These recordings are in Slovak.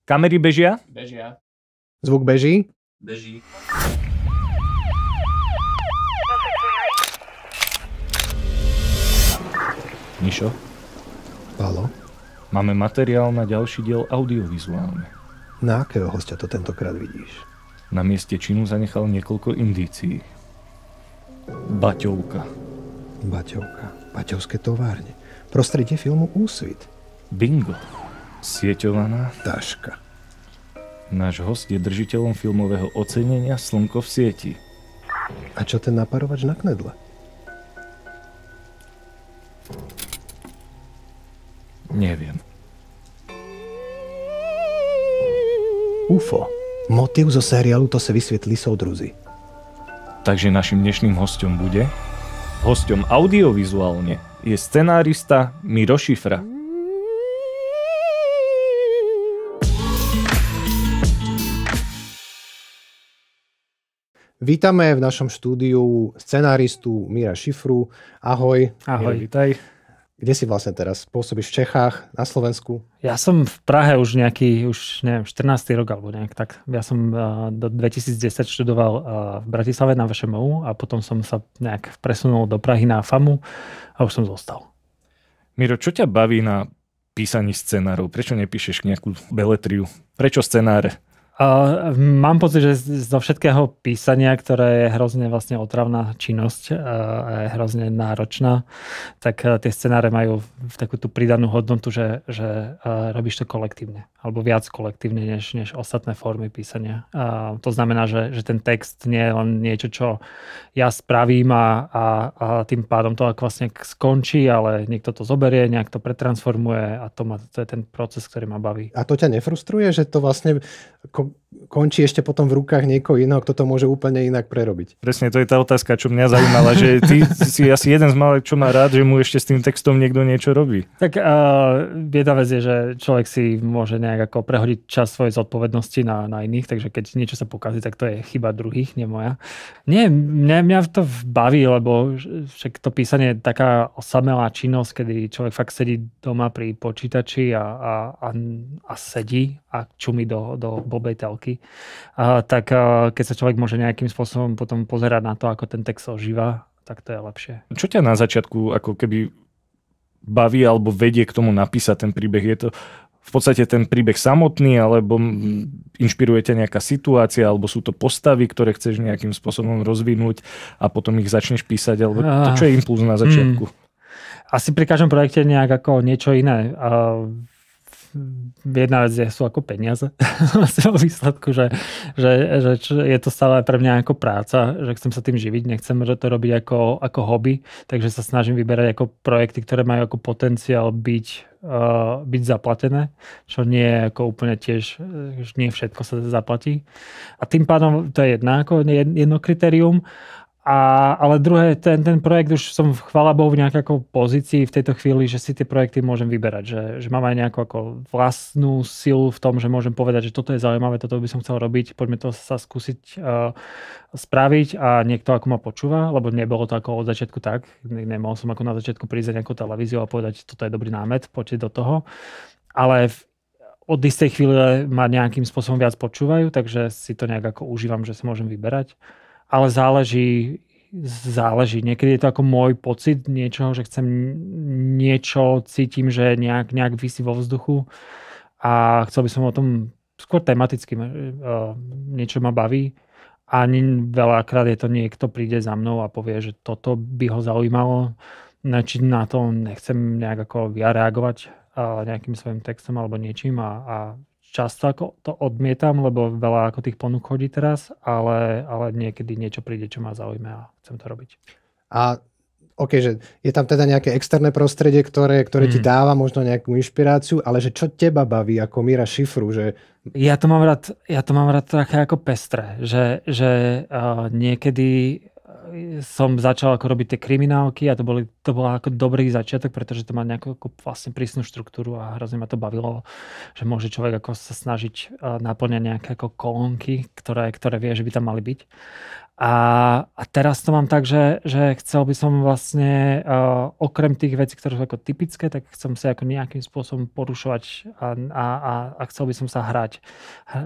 Kamery bežia? Bežia. Zvuk beží? Beží. Mišo, Pálo, máme materiál na ďalší diel audiovizuálne. na akého hostia to tentokrát vidíš? Na mieste činu zanechal niekoľko indícií. Baťovka. Baťovka. Baťovské továrne. Prostredie filmu Úsvit. Bingo. Sieťovaná. Taška. Náš host je držiteľom filmového ocenenia Slnko v sieti. A čo ten naparovač na knedle? Neviem. UFO. Motív zo seriálu To se vysvětlí soudruzi. Takže našim dnešným hosťom bude... Hosťom audiovizuálne je scenárista Miro Šifra. Vítame v našom štúdiu scenáristu Mira Šifru. Ahoj. Ahoj. Vítaj. Kde si vlastne teraz? Pôsobíš v Čechách, na Slovensku? Ja som v Prahe už neviem, 14. rok alebo nejak tak. Ja som do 2010 študoval v Bratislave na VŠMU a potom som sa nejak presunul do Prahy na FAMU a už som zostal. Miro, čo ťa baví na písaní scenárov? Prečo nepíšeš nejakú beletriu? Prečo scenáre? Mám pocit, že zo všetkého písania, ktoré je hrozne vlastne otravná činnosť a je hrozne náročná, tak tie scenáre majú takú tú pridanú hodnotu, že robíš to kolektívne, alebo viac kolektívne než ostatné formy písania. To znamená, že ten text nie je len niečo, čo ja spravím a tým pádom to vlastne skončí, ale niekto to zoberie, nejak to pretransformuje a to je ten proces, ktorý ma baví. A to ťa nefrustruje, že to vlastne končí ešte potom v rukách niekoho iného, kto to môže úplne inak prerobiť? Presne, to je tá otázka, čo mňa zaujímala, že ty si asi jeden z malých, čo má rád, že mu ešte s tým textom niekto niečo robí. Tak jedna vec je, že človek si môže nejak ako prehodiť čas svojej zodpovednosti na iných, takže keď niečo sa pokazí, tak to je chyba druhých, nie moja. Nie, mňa to baví, lebo však to písanie je taká osamelá činnosť, kedy človek fakt sedí doma pri počítači a sedí a čumí do blbej telky. Tak keď sa človek môže nejakým spôsobom potom pozerať na to, ako ten text ožíva, tak to je lepšie. Čo ťa na začiatku ako keby baví alebo vedie k tomu napísať ten príbeh? Je to v podstate ten príbeh samotný, alebo inšpiruje ťa nejaká situácia, alebo sú to postavy, ktoré chceš nejakým spôsobom rozvinúť a potom ich začneš písať, alebo to čo je impuls na začiatku? Asi pri každom projekte nejak ako niečo iné. Jedna vec sú ako peniaze v výsledku, že je to stále pre mňa ako práca, že chcem sa tým živiť, nechcem to robiť ako hobby, takže sa snažím vyberať ako projekty, ktoré majú ako potenciál byť zaplatené, čo nie je ako úplne tiež, nie všetko sa zaplatí. A tým pádom to je jedno kritérium. Ale druhé, ten projekt už som chvála Bohu v nejakej pozícii v tejto chvíli, že si tie projekty môžem vyberať, že mám aj nejakú ako vlastnú silu v tom, že môžem povedať, že toto je zaujímavé, toto by som chcel robiť, poďme to sa skúsiť spraviť a niekto ako ma počúva, lebo nebolo to ako od začiatku tak, nemohol som ako na začiatku prísť za nejakú televíziu a povedať, toto je dobrý námet, poďte do toho, ale od istej chvíle ma nejakým spôsobom viac počúvajú, takže si to nejak ako užívam, že si môžem vyberať. Ale záleží. Niekedy je to ako môj pocit niečoho, že chcem niečo, cítim, že nejak visí vo vzduchu a chcel by som o tom skôr tematicky niečo ma baví a veľakrát je to niekto príde za mnou a povie, že toto by ho zaujímalo, či na to nechcem nejak ako ja reagovať nejakým svojim textom alebo niečím a často ako to odmietam, lebo veľa ako tých ponúk chodí teraz, ale niekedy niečo príde, čo ma zaujíma a chcem to robiť. A že je tam teda nejaké externé prostredie, ktoré ti dáva možno nejakú inšpiráciu, ale že čo teba baví ako Mira Šifru? Že... Ja to mám rád také ako pestré, že niekedy som začal ako robiť tie kriminálky a to bol ako dobrý začiatok, pretože to má nejakú vlastne prísnu štruktúru a hrozne ma to bavilo, že môže človek ako sa snažiť naplňať nejaké ako kolónky, ktoré vie, že by tam mali byť. A teraz to mám tak, že chcel by som vlastne okrem tých vecí, ktoré sú ako typické, tak chcem sa ako nejakým spôsobom porušovať a chcel by som sa hrať.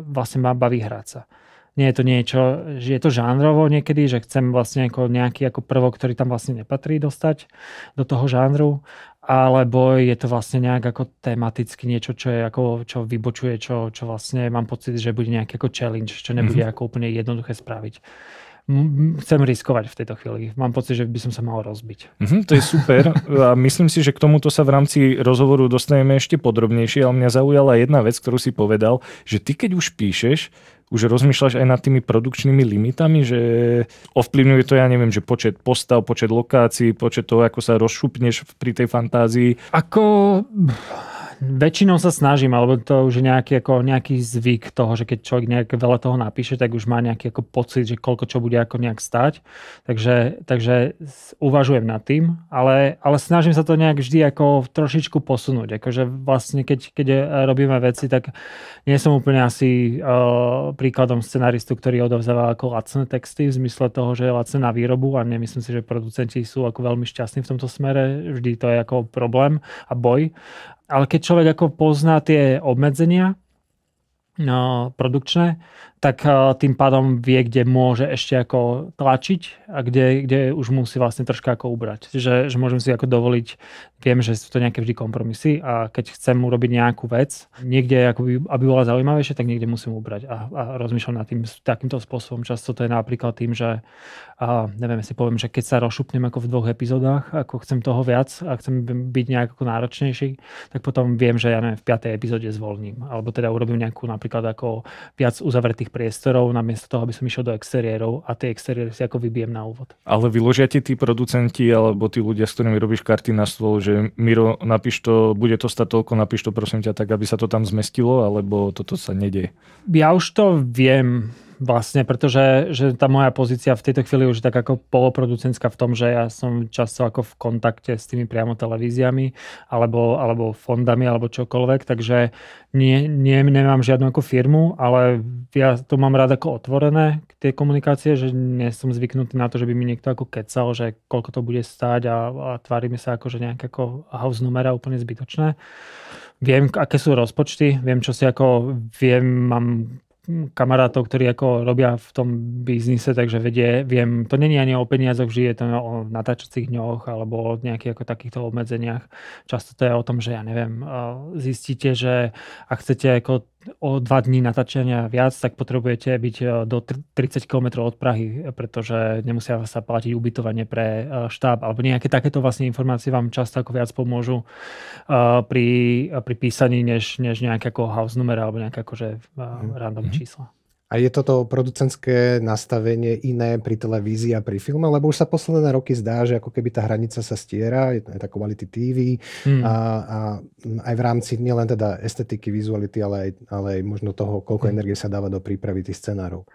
Vlastne ma baví hrať sa. Nie je to niečo, že je to žánrovo niekedy, že chcem vlastne ako nejaký ako prvok, ktorý tam vlastne nepatrí, dostať do toho žánru, alebo je to vlastne nejak ako tematicky niečo, čo je ako, čo vybočuje, čo vlastne mám pocit, že bude nejaký ako challenge, čo nebude ako úplne jednoduché spraviť. Chcem riskovať v tejto chvíli. Mám pocit, že by som sa mal rozbiť. To je super a myslím si, že k tomuto sa v rámci rozhovoru dostaneme ešte podrobnejšie, ale mňa zaujala jedna vec, ktorú si povedal, že ty keď už píšeš, už rozmýšľaš aj nad tými produkčnými limitami, že ovplyvňuje to, ja neviem, že počet postav, počet lokácií, počet toho, ako sa rozšupneš pri tej fantázii. Väčšinou sa snažím, alebo to už je nejaký zvyk toho, že keď človek nejak veľa toho napíše, tak už má nejaký ako pocit, že koľko čo bude ako nejak stať. Takže uvažujem nad tým, ale snažím sa to nejak vždy ako trošičku posunúť. Akože vlastne keď robíme veci, tak nie som úplne asi príkladom scenaristu, ktorý odovzdáva ako lacné texty v zmysle toho, že je lacné na výrobu a nemyslím si, že producenti sú ako veľmi šťastní v tomto smere. Vždy to je ako problém a boj. Ale keď človek ako pozná tie obmedzenia produkčné, tak tým pádom vie, kde môže ešte ako tlačiť a kde už musí vlastne troška ako ubrať. Že môžem si ako dovoliť, viem, že sú to nejaké vždy kompromisy a keď chcem urobiť nejakú vec, niekde ako aby bola zaujímavejšia, tak niekde musím ubrať a rozmýšľam nad tým takýmto spôsobom. Často to je napríklad tým, že neviem, si poviem, že keď sa rozšupnem ako v 2 epizódach, ako chcem toho viac a chcem byť nejak ako náročnejší, tak potom viem, že ja neviem, v 5. epizóde zvolním. Alebo teda urobím nejakú napríklad ako viac uzavretých priestorov, namiesto toho, aby som išiel do exteriérov a tie exteriéry si ako vybijem na úvod. Ale vyložia ti tí producenti alebo tí ľudia, s ktorými robíš karty na stôl, že Miro, napíš to, bude to stať toľko, napíš to prosím ťa tak, aby sa to tam zmestilo, alebo toto sa nedie? Ja už to viem vlastne, pretože že tá moja pozícia v tejto chvíli už je tak ako poloproducentská v tom, že ja som často ako v kontakte s tými priamo televíziami alebo fondami alebo čokoľvek, takže nemám žiadnu ako firmu, ale ja to mám rád ako otvorené tie komunikácie, že nie som zvyknutý na to, že by mi niekto ako kecal, že koľko to bude stáť a tvárime sa ako, že nejaké ako house numera úplne zbytočné. Viem, aké sú rozpočty, viem, čo si ako mám kamarátov, ktorí ako robia v tom biznise, takže viem, to není ani o peniazoch, vždy je to o natáčacích dňoch alebo o nejakých ako takýchto obmedzeniach. Často to je o tom, že ja neviem, zistíte, že ak chcete ako o 2 dní natáčania viac, tak potrebujete byť do 30 km od Prahy, pretože nemusia sa platiť ubytovanie pre štáb alebo nejaké takéto vlastne informácie vám často ako viac pomôžu pri písaní, než nejaké ako house number alebo nejaké akože random čísla. A je toto producentské nastavenie iné pri televízii a pri filme? Lebo už sa posledné roky zdá, že ako keby tá hranica sa stiera, je tá quality TV a aj v rámci nielen teda estetiky, vizuality, ale aj možno toho, koľko energie sa dáva do prípravy tých scenárov.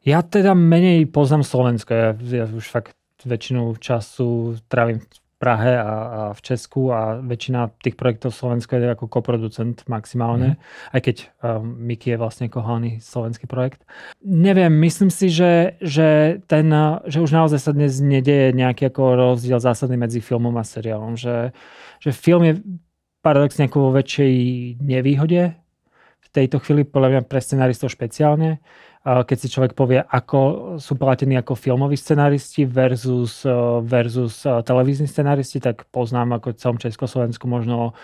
Ja teda menej poznám Slovensko. Ja už fakt väčšinu času trávim v Prahe a v Česku a väčšina tých projektov Slovensko je ako koproducent maximálne, aj keď Miky je vlastne ako hlavný slovenský projekt. Neviem, myslím si, že už naozaj sa dnes nedieje nejaký ako rozdiel zásadný medzi filmom a seriálom, že film je paradoxne ako vo väčšej nevýhode v tejto chvíli, podľa mňa pre scenaristov špeciálne, keď si človek povie, ako sú platení ako filmoví scenáristi versus televízni scenáristi, tak poznám ako v celom Československu možno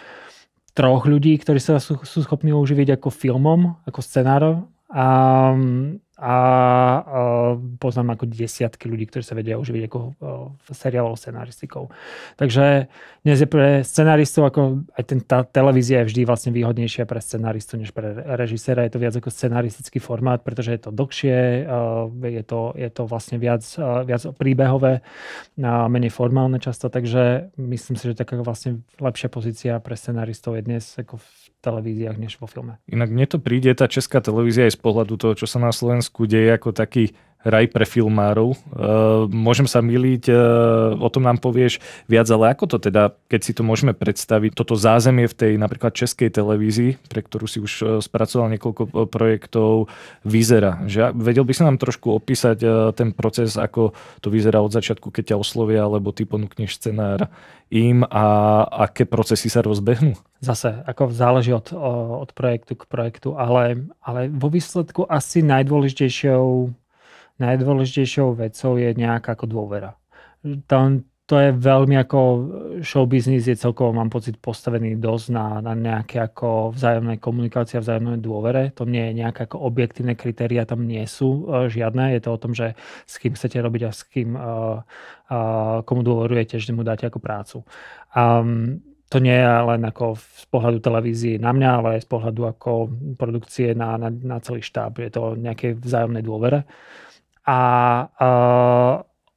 3 ľudí, ktorí sa sú schopní uživiť ako filmom, ako scenárov a poznám ako desiatky ľudí, ktorí sa vedia uživiť ako seriálovou scenaristikou. Takže dnes je pre scenaristov ako aj tá televízia je vždy vlastne výhodnejšia pre scenaristu než pre režiséra. Je to viac ako scenaristický formát, pretože je to dlhšie, je to vlastne viac príbehové, menej formálne často, takže myslím si, že taká vlastne lepšia pozícia pre scenaristov je dnes ako v televíziách než vo filme. Inak mne to príde, tá česká televízia je z pohľadu toho, čo sa na Slovensku deje, ako taký raj pre filmárov. Môžem sa myliť, o tom nám povieš viac, ale ako to teda, keď si to môžeme predstaviť, toto zázemie v tej napríklad českej televízii, pre ktorú si už spracoval niekoľko projektov, vyzerá. Že vedel by si nám trošku opísať ten proces, ako to vyzerá od začiatku, keď ťa oslovia, alebo ty ponúkneš scenár im a aké procesy sa rozbehnú? Zase, ako záleží od projektu k projektu, ale vo výsledku asi najdôležitejšou vecou je nejaká ako dôvera. To je veľmi ako show business je celkovo, mám pocit, postavený dosť na nejaké ako vzájomnej komunikácii a vzájomnej dôvere. To nie je nejaké ako objektívne kritéria, tam nie sú žiadne. Je to o tom, že s kým chcete robiť a s kým komu dôverujete, že mu dáte ako prácu. To nie je len ako z pohľadu televízie na mňa, ale aj z pohľadu ako produkcie na celý štáb. Je to nejaké vzájomnej dôvere. A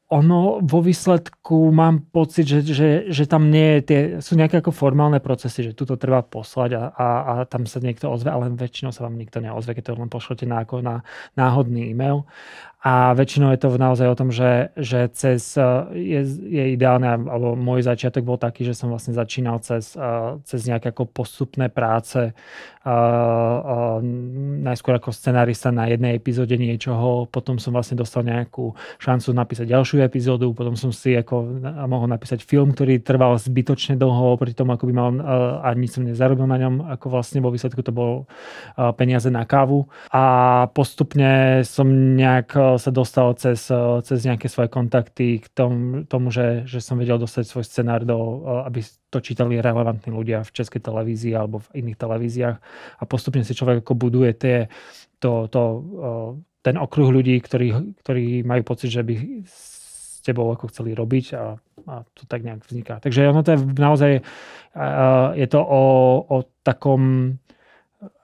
ono vo výsledku mám pocit, že tam nie je sú nejaké ako formálne procesy, že tuto treba poslať a tam sa niekto ozve, ale väčšinou sa vám nikto neozve, keď to len pošlete na náhodný e-mail. A väčšinou je to naozaj o tom, že je ideálne, alebo môj začiatok bol taký, že som vlastne začínal cez nejaké ako postupné práce, najskôr ako scenárista na jednej epizóde niečoho, potom som vlastne dostal nejakú šancu napísať ďalšiu epizódu, potom som si mohol napísať film, ktorý trval zbytočne dlho, oproti tomu, ako by mal, a nič som nezarobil na ňom, ako vlastne vo výsledku to bolo peniaze na kávu. A postupne som nejak sa dostal cez nejaké svoje kontakty k tomu, že som vedel dostať svoj scenár aby to čítali relevantní ľudia v českej televízii alebo v iných televíziách. A postupne si človek ako buduje ten okruh ľudí, ktorí majú pocit, že by s tebou ako chceli robiť a to tak nejak vzniká. Takže ono to je naozaj, je to o takom,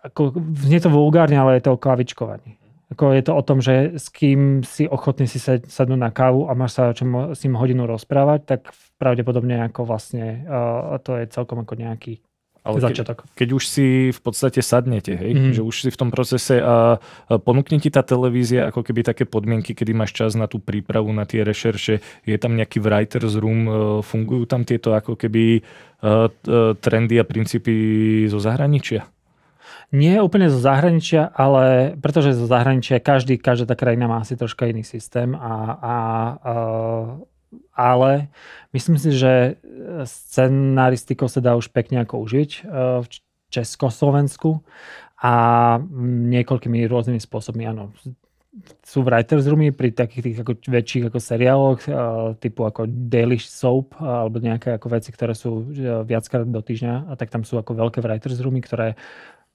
ako, znie to vulgárne, ale je to o klavičkovaní. Ako je to o tom, že s kým si ochotný si sadnúť na kávu a máš sa s ním hodinu rozprávať, tak pravdepodobne ako vlastne to je celkom ako nejaký začiatok. Keď už si v podstate sadnete, hej? Že už si v tom procese a ponúkne ti tá televízia ako keby také podmienky, kedy máš čas na tú prípravu, na tie rešerše, je tam nejaký writer's room, fungujú tam tieto ako keby trendy a princípy zo zahraničia? Nie úplne zo zahraničia, ale pretože zo zahraničia každá tá krajina má asi troška iný systém, ale myslím si, že scenaristikou sa dá už pekne ako užiť v Československu a niekoľkými rôznymi spôsobmi, áno. Sú writers roomy pri takých tých ako väčších ako seriáloch typu ako Daily Soap alebo nejaké ako veci, ktoré sú viackrát do týždňa, a tak tam sú ako veľké writers roomy, ktoré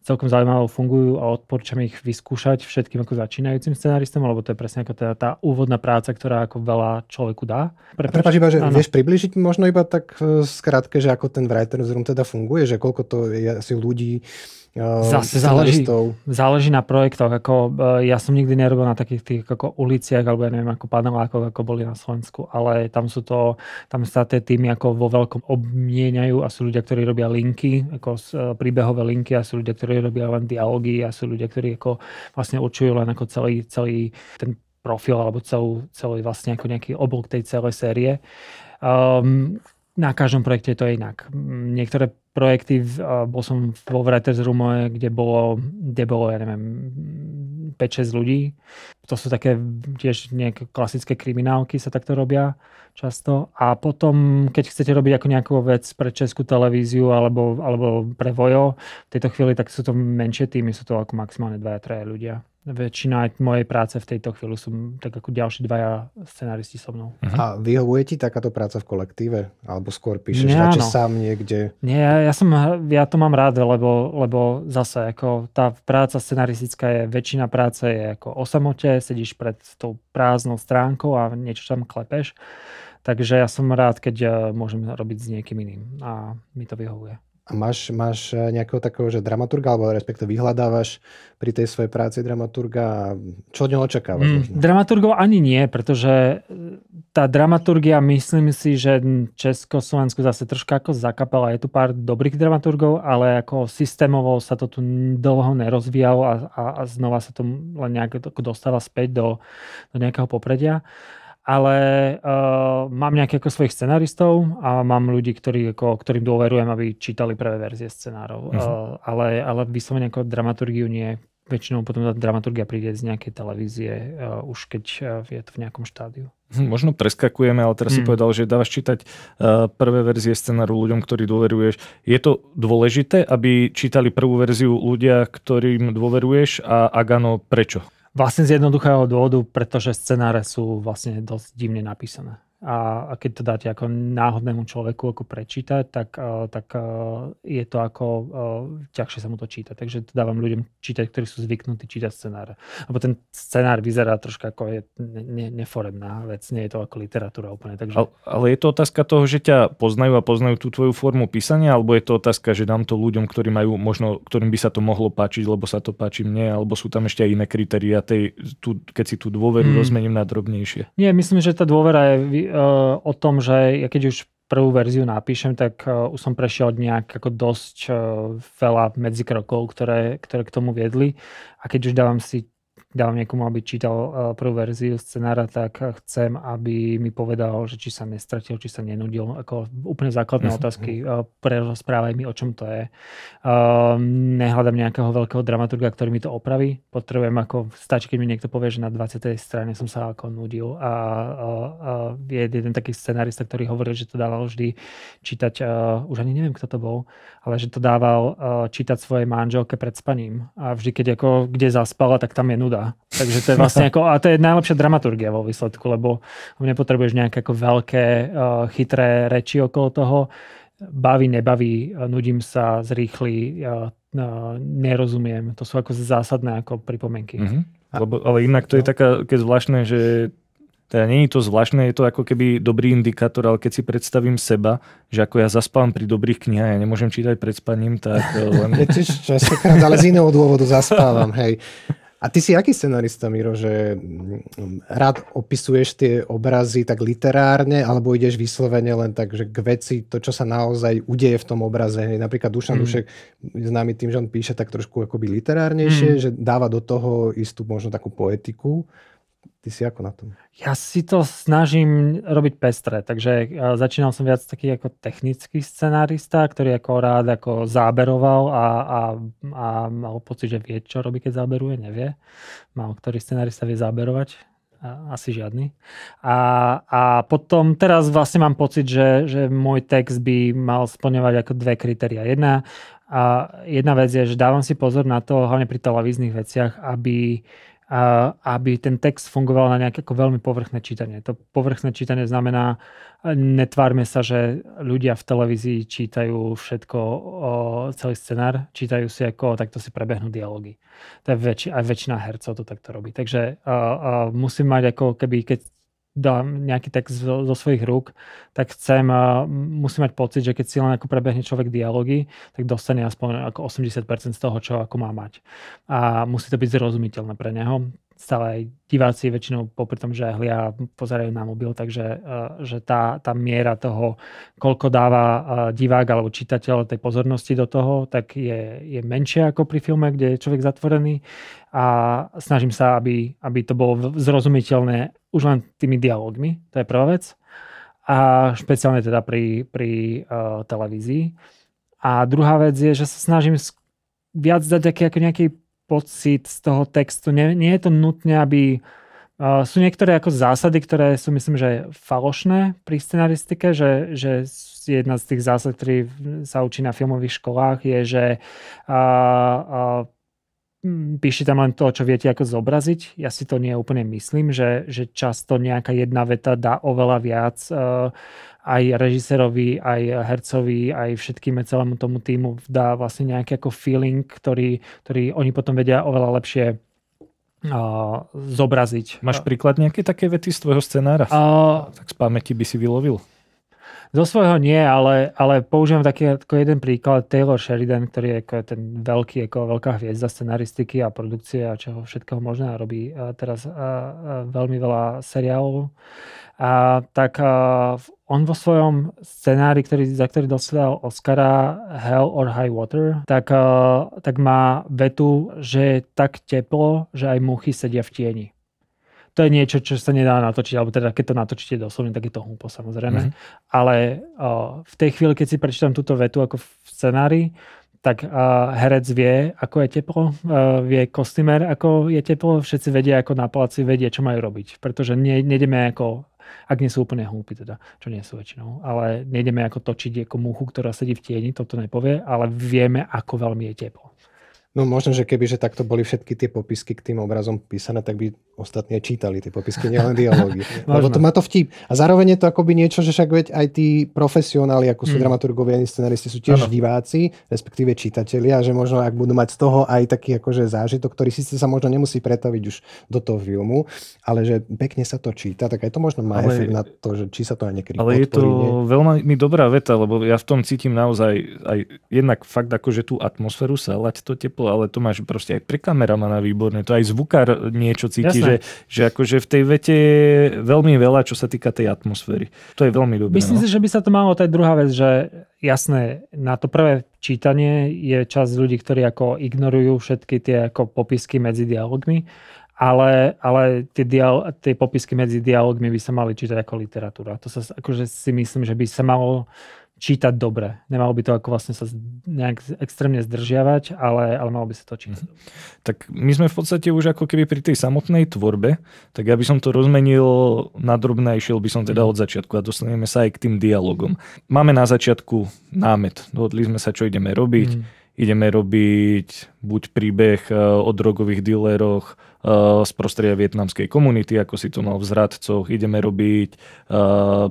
celkom zaujímavé fungujú a odporúčam ich vyskúšať všetkým ako začínajúcim scenáristom, lebo to je presne ako tá úvodná práca, ktorá ako veľa človeku dá. Prepáč iba, že vieš približiť možno iba tak skrátke, že ako ten writer's room teda funguje, že koľko to je asi ľudí, zase záleží na projektoch. Ako, ja som nikdy nerobil na takých tých ako uliciach alebo ja neviem ako panelákoch, ako boli na Slovensku, ale tam sa tie týmy ako vo veľkom obmieniajú a sú ľudia, ktorí robia linky, ako príbehové linky, a sú ľudia, ktorí robia len dialógy, a sú ľudia, ktorí ako vlastne určujú len ako celý ten profil alebo celý vlastne ako nejaký oblúk tej celej série. Na každom projekte je to inak. Niektoré projekty, bol som vo writers roome, kde bolo, ja neviem, 5-6 ľudí. To sú také tiež nejaké klasické kriminálky, sa takto robia často. A potom, keď chcete robiť ako nejakú vec pre českú televíziu alebo pre Vojo, v tejto chvíli, tak sú to menšie týmy, sú to ako maximálne 2-3 ľudia. Väčšina mojej práce v tejto chvíli sú tak ako ďalší 2 scenáristi so mnou. A vyhovuje ti takáto práca v kolektíve? Alebo skôr píšeš radšej sám niekde? Nie, ja to mám rád, lebo zase ako tá práca scenaristická je, väčšina práce je ako o samote, sedíš pred tou prázdnou stránkou a niečo tam klepeš. Takže ja som rád, keď môžem robiť s niekým iným a mi to vyhovuje. A máš nejakého takého, že dramaturga, alebo respektíve vyhľadávaš pri tej svojej práci dramaturga a čo od neho očakávaš? Dramaturgov ani nie, pretože tá dramaturgia, myslím si, že Československu zase troška ako zakapala. Je tu pár dobrých dramaturgov, ale ako systémovo sa to tu dlho nerozvíjalo a znova sa to len nejak dostáva späť do nejakého popredia. Ale mám nejakých ako svojich scenaristov a mám ľudí, ktorým dôverujem, aby čítali prvé verzie scenárov. Ale vyslovene ako dramaturgiu nie. Väčšinou potom tá dramaturgia príde z nejakej televízie, už keď je to v nejakom štádiu. Možno preskakujeme, ale teraz si povedal, že dávaš čítať prvé verzie scenáru ľuďom, ktorí dôveruješ. Je to dôležité, aby čítali prvú verziu ľudia, ktorým dôveruješ, a ak áno, prečo? Vlastne z jednoduchého dôvodu, pretože scenáre sú vlastne dosť divne napísané. A keď to dáte ako náhodnému človeku ako prečítať, tak je to ako ťažšie sa mu to číta. Takže to dávam ľuďom čítať, ktorí sú zvyknutí čítať scenáre. Lebo ten scenár vyzerá troška ako je neforemná vec, nie je to ako literatúra úplne. Takže... Ale je to otázka toho, že ťa poznajú a poznajú tú tvoju formu písania, alebo je to otázka, že dám to ľuďom, ktorí majú možno, ktorým by sa to mohlo páčiť, lebo sa to páči mne, alebo sú tam ešte aj iné kritériá, keď si tú dôveru rozmením na drobnejšie? Nie, myslím, že tá dôvera je o tom, že ja keď už prvú verziu napíšem, tak už som prešiel nejak ako dosť veľa medzikrokov, ktoré k tomu viedli. A keď už dávam niekomu, aby čítal prvú verziu scenára, tak chcem, aby mi povedal, že či sa nestratil, či sa nenudil. Ako úplne základné otázky. Správaj mi, o čom to je. Nehľadám nejakého veľkého dramaturga, ktorý mi to opraví. Potrebujem stačí, keď mi niekto povie, že na 20. strane som sa ako nudil. A je jeden taký scenárista, ktorý hovoril, že to dával vždy čítať, už ani neviem, kto to bol, ale že to dával čítať svojej manželke pred spaním. A vždy, keď kde zaspala, tak tam je nuda. Takže to je vlastne a to je najlepšia dramaturgia vo výsledku, lebo nepotrebuješ nejaké ako veľké chytré reči okolo toho. Baví, nebaví, nudím sa, zrýchli, nerozumiem. To sú ako zásadné ako pripomienky. Ale inak to je také zvláštne, že teda nie je to zvláštne, je to ako keby dobrý indikátor, ale keď si predstavím seba, že ako ja zaspávam pri dobrých knihách, ja nemôžem čítať pred spaním, tak len... Ja tiež častokrát, ale z iného dôvodu zaspávam, hej. A ty si aký scenarista, Miro, že rád opisuješ tie obrazy tak literárne, alebo ideš vyslovene len tak, že k veci, to, čo sa naozaj udeje v tom obraze. Hej. Napríklad Dušan Dušek je známy tým, že on píše tak trošku akoby literárnejšie, že dáva do toho istú možno takú poetiku. Ty si ako na tom? Ja si to snažím robiť pestré, takže začínal som viac taký ako technický scenárista, ktorý ako rád ako záberoval a mal pocit, že vie, čo robí, keď záberuje, nevie. Mal ktorý scenárista vie záberovať? Asi žiadny. A potom teraz vlastne mám pocit, že môj text by mal splňovať ako dve kritériá. Jedna vec je, že dávam si pozor na to, hlavne pri televíznych veciach, aby ten text fungoval na nejaké ako veľmi povrchné čítanie. To povrchné čítanie znamená, netvárme sa, že ľudia v televízii čítajú všetko, celý scenár, čítajú si takto si prebehnú dialógy. To je aj väčšina hercov to takto robí. Takže musím mať ako keby, keď dám nejaký text zo svojich rúk, tak musím mať pocit, že keď si len ako prebehne človek dialógy, tak dostane aspoň ako 80% z toho, čo ako má mať. A musí to byť zrozumiteľné pre neho. Stále aj diváci väčšinou popri tom, že hlia pozerajú na mobil, takže že tá miera toho, koľko dáva divák alebo čitateľ tej pozornosti do toho, tak je menšia ako pri filme, kde je človek zatvorený, a snažím sa, aby to bolo zrozumiteľné už len tými dialógmi. To je prvá vec. A špeciálne teda pri televízii. A druhá vec je, že sa snažím viac dať ako nejaký pocit z toho textu. Nie je to nutné, aby... Sú niektoré ako zásady, ktoré sú, myslím, že falošné pri scenaristike, že jedna z tých zásad, ktorý sa učí na filmových školách, je, že píšte tam len to, čo viete ako zobraziť. Ja si to nie úplne myslím, že často nejaká jedna veta dá oveľa viac aj režisérovi, aj hercovi, aj všetkým celému tomu týmu dá vlastne nejaký ako feeling, ktorý oni potom vedia oveľa lepšie zobraziť. Máš príklad nejaké také vety z tvojho scenára? Tak z pamäti by si vylovil? Zo svojho nie, ale používam taký ako jeden príklad. Taylor Sheridan, ktorý je ako ten veľká hviezda scenaristiky a produkcie a čoho všetkého možné a robí teraz veľmi veľa seriálov. On vo svojom scenári, za ktorý dostal Oscara Hell or High Water, tak má vetu, že je tak teplo, že aj muchy sedia v tieni. To je niečo, čo sa nedá natočiť, alebo teda keď to natočíte doslovne, tak je to hlúpo samozrejme. Ale v tej chvíli, keď si prečítam túto vetu ako v scenári, tak herec vie, ako je teplo, vie kostýmer, ako je teplo, všetci vedia, ako na placi vedia, čo majú robiť. Pretože nejdeme ako, ak nie sú úplne hlúpi teda, čo nie sú väčšinou, ale nejdeme ako točiť ako muchu, ktorá sedí v tieni, toto nepovie, ale vieme, ako veľmi je teplo. No možno, že keby, že takto boli všetky tie popisky k tým obrazom písané, tak by ostatní čítali tie popisky, nielen dialógy. Lebo to má to vtip. A zároveň je to akoby niečo, že však veď aj tí profesionáli, ako sú dramaturgovia a scenaristi, sú tiež diváci, respektíve čitatelia, že možno ak budú mať z toho aj taký akože zážitok, ktorý síce sa možno nemusí pretaviť už do toho filmu, ale že pekne sa to číta, tak aj to možno má efekt na to, že či sa to aj niekedy ale podporí. Ale je to veľmi dobrá veta, lebo ja v tom cítim naozaj aj jednak fakt akože tú atmosféru sa lať to teplo, ale to máš proste aj pre kameramana výborné, to aj zvukár niečo cíti, že akože v tej vete je veľmi veľa, čo sa týka tej atmosféry. To je veľmi dobré. Myslím si, že by sa to malo, tá druhá vec, že jasné, na to prvé čítanie je časť ľudí, ktorí ako ignorujú všetky tie ako popisky medzi dialogmi, ale tie popisky medzi dialogmi by sa mali čítať ako literatúra. To sa akože si myslím, že by sa malo čítať dobre. Nemalo by to ako vlastne sa nejak extrémne zdržiavať, ale malo by sa to čítať. Tak my sme v podstate už ako keby pri tej samotnej tvorbe, tak ja by som to rozmenil na drobné, išiel by som teda od začiatku a dostaneme sa aj k tým dialogom. Máme na začiatku námet. Dohodli sme sa, čo ideme robiť. Ideme robiť buď príbeh o drogových díleroch z prostredia vietnamskej komunity, ako si to mal v Zradcoch. Ideme robiť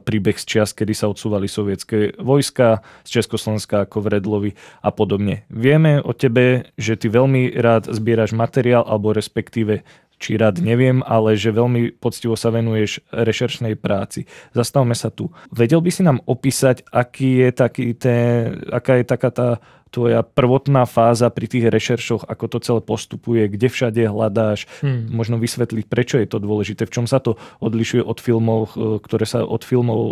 príbeh z čias, kedy sa odsúvali sovietské vojska, z Československa ako v Redlovi a podobne. Vieme o tebe, že ty veľmi rád zbieraš materiál, alebo respektíve či rád neviem, ale že veľmi poctivo sa venuješ rešeršnej práci. Zastavme sa tu. Vedel by si nám opísať, aká je taká tá tvoja prvotná fáza pri tých rešeršoch, ako to celé postupuje, kde všade hľadáš, možno vysvetliť, prečo je to dôležité, v čom sa to odlišuje od filmov,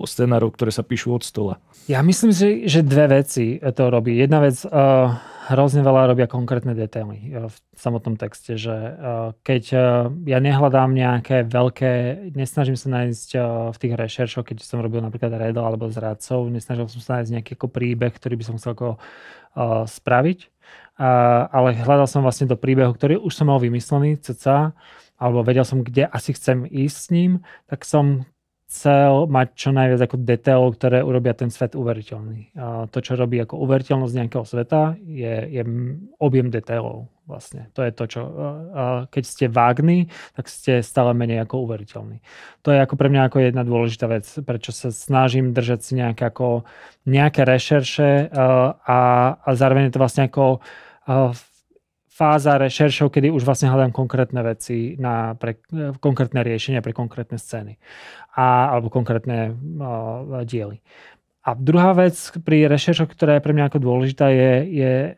scenárov, ktoré sa píšu od stola. Ja myslím, že dve veci to robí. Jedna vec, hrozne veľa robia konkrétne detaily v samotnom texte, že keď ja nehľadám nejaké nesnažím sa nájsť v tých rešeršoch, keď som robil napríklad Redl alebo Zradcov, nesnažil som sa nájsť nejaký ako príbeh, ktorý by som chcel ako spraviť, ale hľadal som vlastne do príbehu, ktorý už som mal vymyslený, alebo vedel som, kde asi chcem ísť s ním, tak som chcel mať čo najviac ako detailov, ktoré urobia ten svet uveriteľný. To, čo robí ako uveriteľnosť nejakého sveta, je objem detailov vlastne. To je to, čo keď ste vágni, tak ste stále menej ako uveriteľní. To je ako pre mňa ako jedna dôležitá vec, prečo sa snažím držať si nejaké rešerše a zároveň je to vlastne ako fáza rešeršov, kedy už vlastne hľadám konkrétne veci pre konkrétne riešenia, pre konkrétne scény alebo konkrétne diely. A druhá vec pri rešeršoch, ktorá je pre mňa ako dôležitá, je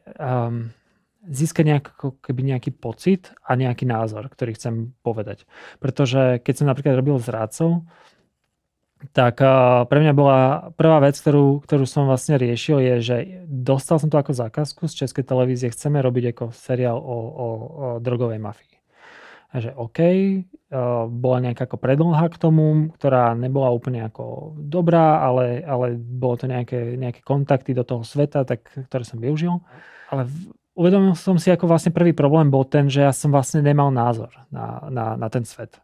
získať nejaký pocit a nejaký názor, ktorý chcem povedať. Pretože keď som napríklad robil Zradcov, tak pre mňa bola prvá vec, ktorú som vlastne riešil, je, že dostal som to ako zákazku z Českej televízie, chceme robiť ako seriál o drogovej mafii. A že OK, bola nejaká ako predĺha k tomu, ktorá nebola úplne ako dobrá, ale bolo to nejaké kontakty do toho sveta, ktoré som využil. Ale uvedomil som si, ako vlastne prvý problém bol ten, že ja som vlastne nemal názor na ten svet.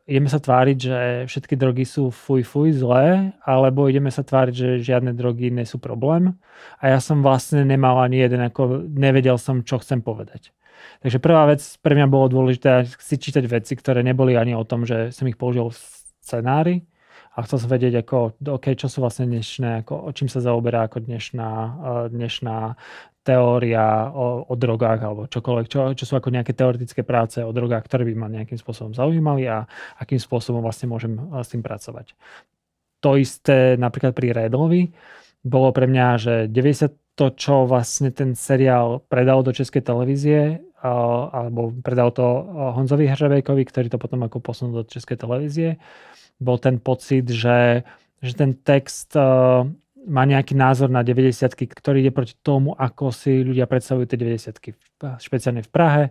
Ideme sa tváriť, že všetky drogy sú fuj zlé, alebo ideme sa tváriť, že žiadne drogy nie sú problém. A ja som vlastne nemal ani jeden, nevedel som, čo chcem povedať. Takže prvá vec pre mňa bolo dôležité si čítať veci, ktoré neboli ani o tom, že som ich použil v scenári, a chcel som vedieť, čo sú vlastne dnešné, o čím sa zaoberá ako dnešná teória o drogách alebo čokoľvek, čo sú ako nejaké teoretické práce o drogách, ktoré by ma nejakým spôsobom zaujímali a akým spôsobom vlastne môžem s tým pracovať. to isté napríklad pri Redlovi. Bolo pre mňa, že 90 to, čo vlastne ten seriál predal do českej televízie, alebo predal to Honzovi Hřebejkovi, ktorý to potom ako posunul do českej televízie, bol ten pocit, že ten text má nejaký názor na 90-ky, ktorý ide proti tomu, ako si ľudia predstavujú tie 90-ky, špeciálne v Prahe.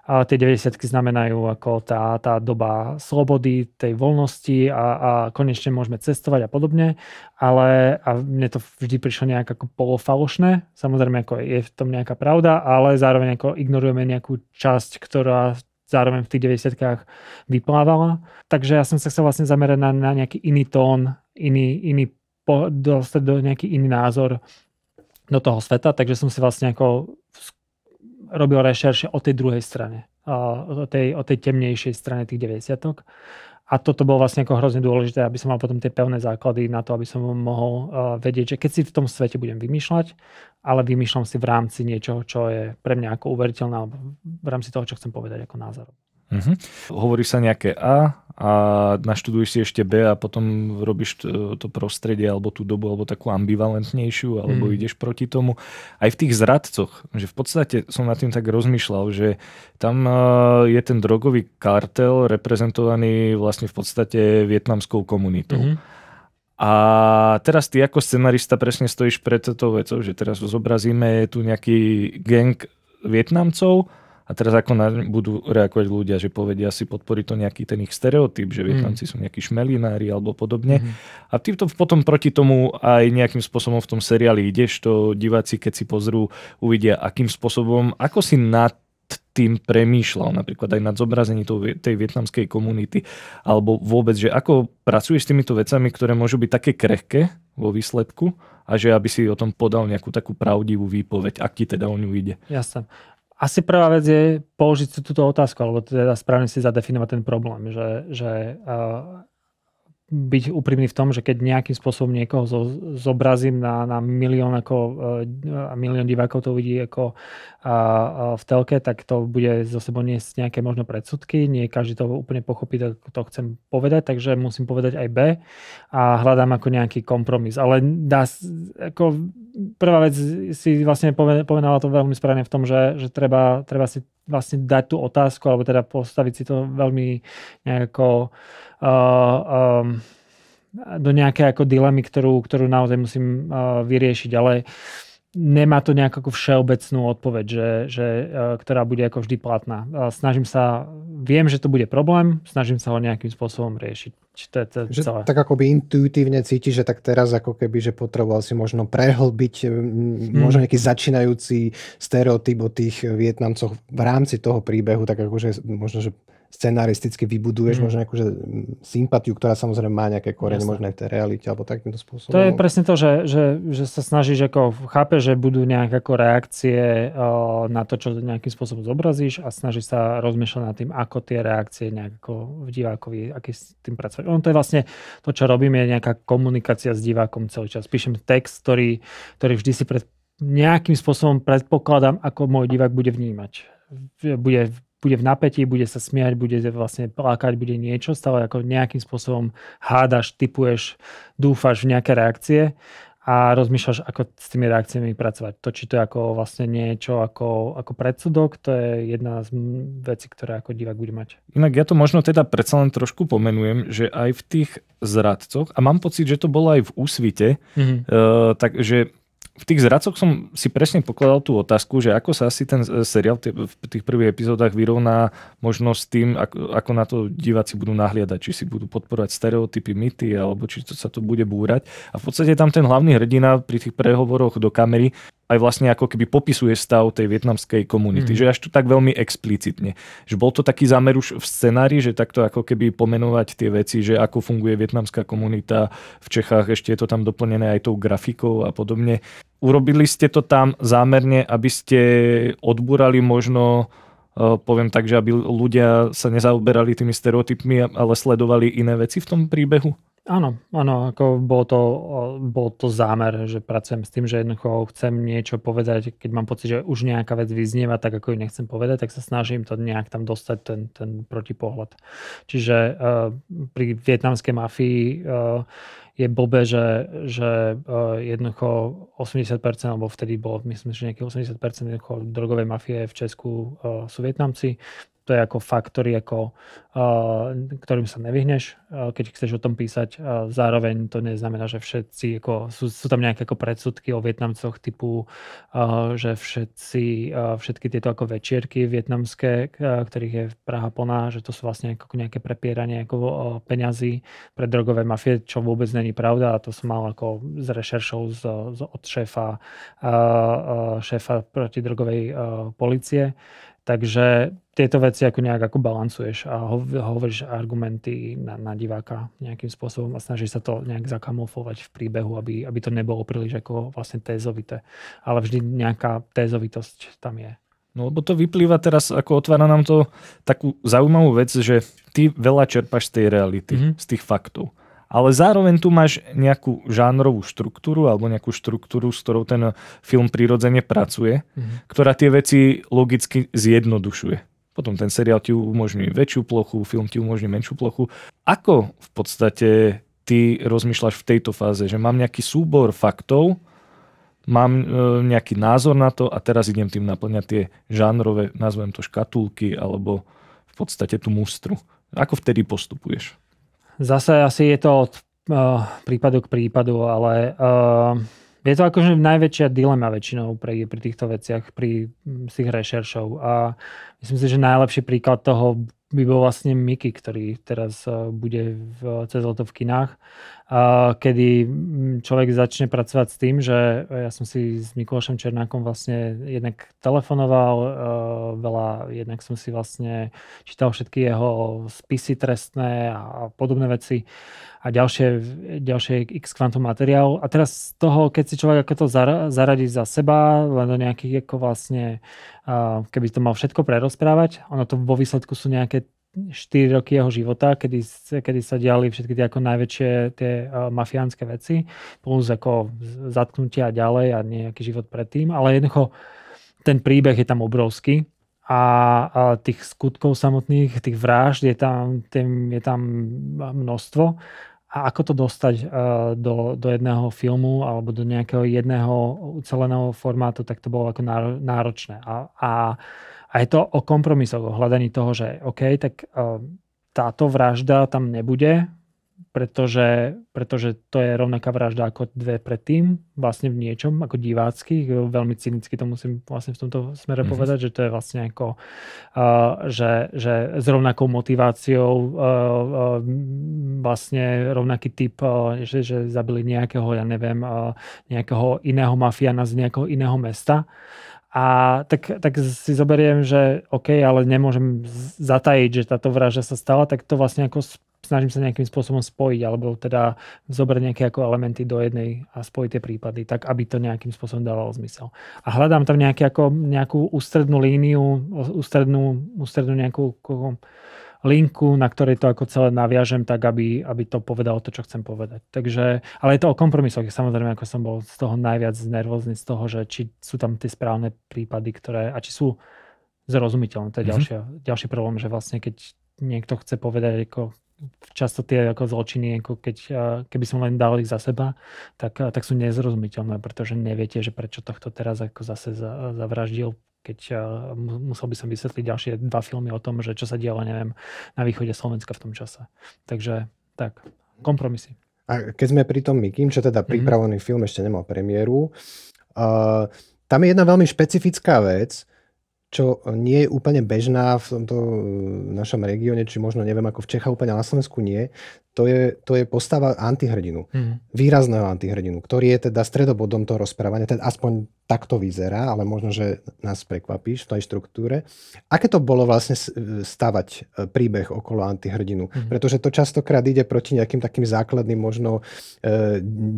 A tie 90-ky znamenajú ako tá doba slobody, tej voľnosti a konečne môžeme cestovať a podobne. Ale a mne to vždy prišlo nejak ako polofalošné. Samozrejme, ako je v tom nejaká pravda, ale zároveň ako ignorujeme nejakú časť, ktorá zároveň v tých 90-kách vyplávala. Takže ja som sa chcel vlastne zamerať na nejaký iný tón, dostať do nejaký iný názor do toho sveta. Takže som si vlastne ako robil rešerše o tej druhej strane, o tej temnejšej strane tých 90-tok. A toto bolo vlastne ako hrozne dôležité, aby som mal potom tie pevné základy na to, aby som mohol vedieť, že keď si v tom svete budem vymýšľať, ale vymýšľam si v rámci niečoho, čo je pre mňa ako uveriteľné, alebo v rámci toho, čo chcem povedať ako názor. Hovorí sa nejaké A naštuduješ si ešte B a potom robíš to prostredie alebo tú dobu alebo takú ambivalentnejšiu alebo ideš proti tomu. Aj v tých zradcoch, že v podstate som nad tým tak rozmýšľal, že tam je ten drogový kartel reprezentovaný vlastne v podstate vietnamskou komunitou. A teraz ty ako scenarista presne stojíš pred tou vecou, že teraz zobrazíme tu nejaký gang Vietnamcov. A teraz ako budú reagovať ľudia, že povedia si, podporí to nejaký ten ich stereotyp, že Vietnamci sú nejakí šmelinári alebo podobne. A ty to potom proti tomu aj nejakým spôsobom v tom seriáli ideš, to diváci, keď si pozrú, uvidia, akým spôsobom, ako si nad tým premýšľal, napríklad aj nad zobrazením tej vietnamskej komunity, alebo vôbec, že ako pracuješ s týmito vecami, ktoré môžu byť také krehké vo výsledku a že aby si o tom podal nejakú takú pravdivú výpoveď, ak ti teda o ňu ide. Jasne. Asi prvá vec je položiť si túto otázku, alebo teda správne si zadefinovať ten problém, že byť úprimný v tom, že keď nejakým spôsobom niekoho zobrazím na milión divákov to uvidí ako v telke, tak to bude zo sebou niesť nejaké možno predsudky. Nie každý to úplne pochopí, tak to chcem povedať, takže musím povedať aj B a hľadám ako nejaký kompromis. Ale prvá vec si vlastne povedala to veľmi správne v tom, že treba si vlastne dať tú otázku, alebo teda postaviť si to veľmi nejako do nejaké ako dilemy, ktorú naozaj musím vyriešiť, ale nemá to nejakú všeobecnú odpoveď, ktorá bude ako vždy platná. Viem, že to bude problém, snažím sa ho nejakým spôsobom riešiť. Tak akoby intuitívne cítiš, že tak teraz ako keby, že potreboval si možno prehlbiť možno nejaký začínajúci stereotyp o tých Vietnamcoch v rámci toho príbehu, tak akože možno, že scenaristicky vybuduješ možno nejakú sympatiu, ktorá samozrejme má nejaké korene možno aj v tej realite alebo takýmto spôsobom. To je presne to, že sa snažíš chápeš, že budú nejaké ako reakcie na to, čo nejakým spôsobom zobrazíš a snažíš sa rozmýšľať nad tým, ako tie reakcie nejako v divákovi, aký s tým pracovať. To je vlastne to, čo robím, je nejaká komunikácia s divákom celý čas. Píšem text, ktorý vždy si nejakým spôsobom predpokladám, ako môj divák bude vnímať. Bude v napätí, bude sa smiať, bude vlastne plakať, bude niečo, stále ako nejakým spôsobom hádaš, tipuješ, dúfaš v nejaké reakcie a rozmýšľaš, ako s tými reakciami pracovať. To, či to je ako vlastne niečo ako predsudok, to je jedna z vecí, ktoré ako divák bude mať. Inak ja to možno teda predsa len trošku pomenujem, že aj v tých zradcoch, a mám pocit, že to bolo aj v Úsvite, takže v tých zradcoch som si presne pokladal tú otázku, že ako sa asi ten seriál v tých prvých epizódach vyrovná možno s tým, ako na to diváci budú nahliadať, či si budú podporovať stereotypy, mýty, alebo či sa to bude búrať. A v podstate tam ten hlavný hrdina pri tých prehovoroch do kamery aj vlastne ako keby popisuje stav tej vietnamskej komunity, že až to tak veľmi explicitne. Že bol to taký zámer už v scenári, že takto ako keby pomenovať tie veci, že ako funguje vietnamská komunita v Čechách, ešte je to tam doplnené aj tou grafikou a podobne. Urobili ste to tam zámerne, aby ste odbúrali možno, poviem tak, že aby ľudia sa nezaoberali tými stereotypmi, ale sledovali iné veci v tom príbehu? Áno, ako bol to zámer, že pracujem s tým, že jednoducho chcem niečo povedať, keď mám pocit, že už nejaká vec vyznieva tak, ako ju nechcem povedať, tak sa snažím to nejak tam dostať, ten protipohľad. Čiže pri vietnamskej mafii je blbé, že jednoducho 80%, alebo vtedy bolo, myslím, že nejakých 80% drogovej mafie v Česku sú Vietnamci. To je ako faktory, ktorým sa nevyhneš, keď chceš o tom písať. Zároveň to neznamená, že všetci, sú tam nejaké predsudky o Vietnamcoch typu, že všetky tieto večierky vietnamské, ktorých je Praha plná, že to sú vlastne nejaké prepieranie peňazí pre drogové mafie, čo vôbec není pravda. A to som mal z rešeršou od šéfa protidrogovej polície. Takže tieto veci nejak balancuješ a hovoríš argumenty na diváka nejakým spôsobom a snažíš sa to nejak zakamuflovať v príbehu, aby to nebolo príliš vlastne tézovité. Ale vždy nejaká tézovitosť tam je. No lebo to vyplýva teraz, otvára nám to takú zaujímavú vec, že ty veľa čerpaš z tej reality, z tých faktov. Ale zároveň tu máš nejakú žánrovú štruktúru alebo nejakú štruktúru, s ktorou ten film prirodzene pracuje, ktorá tie veci logicky zjednodušuje. Potom ten seriál ti umožňuje väčšiu plochu, film ti umožňuje menšiu plochu. Ako v podstate ty rozmýšľaš v tejto fáze, že mám nejaký súbor faktov, mám nejaký názor na to a teraz idem tým naplňať tie žánrové, nazvem to škatulky alebo v podstate tú mustru. Ako vtedy postupuješ? Zase asi je to od prípadu k prípadu, ale je to najväčšia dilema väčšinou pri týchto veciach, pri tých rešeršov. A myslím si, že najlepší príklad toho by bol vlastne Mickey, ktorý teraz bude cez leto v kinách, kedy človek začne pracovať s tým, že ja som si s Mikulášom Černákom vlastne jednak telefonoval veľa, jednak som si vlastne čítal všetky jeho spisy trestné a podobné veci a ďalšie x kvantum materiál. A teraz z toho, keď si človek to zaradí za seba, len do nejakých vlastne, keby to mal všetko prerozprávať, ono to vo výsledku sú nejaké 4 roky jeho života, kedy sa diali všetky tie najväčšie tie mafiánske veci, plus zatknutia a ďalej a nejaký život predtým, ale jednoducho ten príbeh je tam obrovský a tých skutkov samotných, tých vražd je tam množstvo. A ako to dostať do jedného filmu alebo do nejakého jedného uceleného formátu, tak to bolo náročné. A je to o kompromisoch, o hľadaní toho, že OK, tak táto vražda tam nebude, pretože to je rovnaká vražda ako dve predtým, vlastne v niečom, ako divácky. Veľmi cynicky to musím vlastne v tomto smere povedať, že to je vlastne že s rovnakou motiváciou vlastne rovnaký typ, že zabili nejakého, ja neviem, nejakého iného mafiána z nejakého iného mesta. A tak si zoberiem, že OK, ale nemôžem zatajiť, že táto vražda sa stala, tak to vlastne snažím sa nejakým spôsobom spojiť, alebo teda zobrať nejaké elementy do jednej a spojiť tie prípady, tak aby to nejakým spôsobom dávalo zmysel. A hľadám tam nejakú ústrednú líniu, ústrednú nejakú linku, na ktorej to celé naviažem, tak aby to povedalo to, čo chcem povedať. Takže, ale je to o kompromisoch. Samozrejme, ako som bol z toho najviac nervózny z toho, že či sú tam tie správne prípady, a či sú zrozumiteľné. To je ďalší problém, že vlastne keď niekto chce povedať často tie zločiny, keby som len dal ich za seba, tak sú nezrozumiteľné, pretože neviete, že prečo tohto teraz zase zavraždil, keď musel by som vysvetliť ďalšie 2 filmy o tom, že čo sa dialo, neviem, na východe Slovenska v tom čase. Takže tak, kompromisy. A keď sme pri tom Mikim, čo teda pripravený film ešte nemal premiéru, tam je jedna veľmi špecifická vec, čo nie je úplne bežná v tomto našom regióne, či možno neviem ako v Čechách, úplne na Slovensku nie. To je postava antihrdinu. Výrazného antihrdinu, ktorý je teda stredobodom toho rozprávania. Teda aspoň takto vyzerá, ale možno, že nás prekvapíš v tej štruktúre. Aké to bolo vlastne stavať príbeh okolo antihrdinu? Pretože to častokrát ide proti nejakým takým základným možno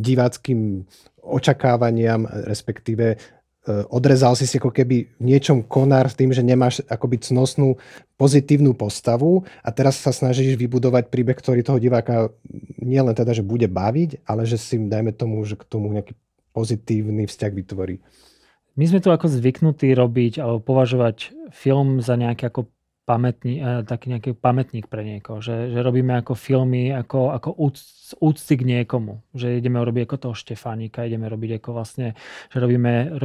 diváckým očakávaniam, respektíve odrezal si ako keby v niečom konár s tým, že nemáš akoby cnosnú pozitívnu postavu a teraz sa snažíš vybudovať príbeh, ktorý toho diváka nielen teda, že bude baviť, ale že si dajme tomu, že k tomu nejaký pozitívny vzťah vytvorí. My sme tu zvyknutí robiť alebo považovať film za nejaké taký nejaký pamätník pre niekoho, že robíme ako filmy, ako úcty k niekomu, že ideme robiť ako toho Štefánika, ideme robiť ako vlastne, že robíme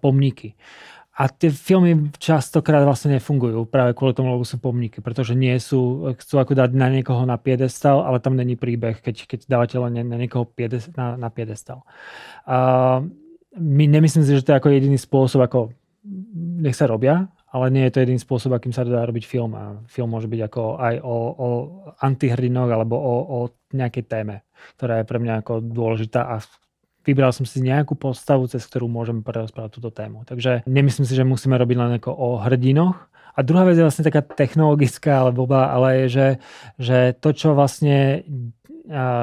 pomníky. A tie filmy častokrát vlastne nefungujú práve kvôli tomu, lebo sú pomníky, pretože chcú ako dať na niekoho na piedestal, ale tam není príbeh, keď dávate len na niekoho na piedestal. My nemyslím si, že to je ako jediný spôsob, ako nech sa robia, ale nie je to jediný spôsob, akým sa dá robiť film. A film môže byť ako aj o antihrdinoch alebo o nejakej téme, ktorá je pre mňa ako dôležitá a vybral som si nejakú postavu, cez ktorú môžeme prerozprávať túto tému. Takže nemyslím si, že musíme robiť len ako o hrdinoch. A druhá vec je vlastne taká technologická, ale je, že to, čo vlastne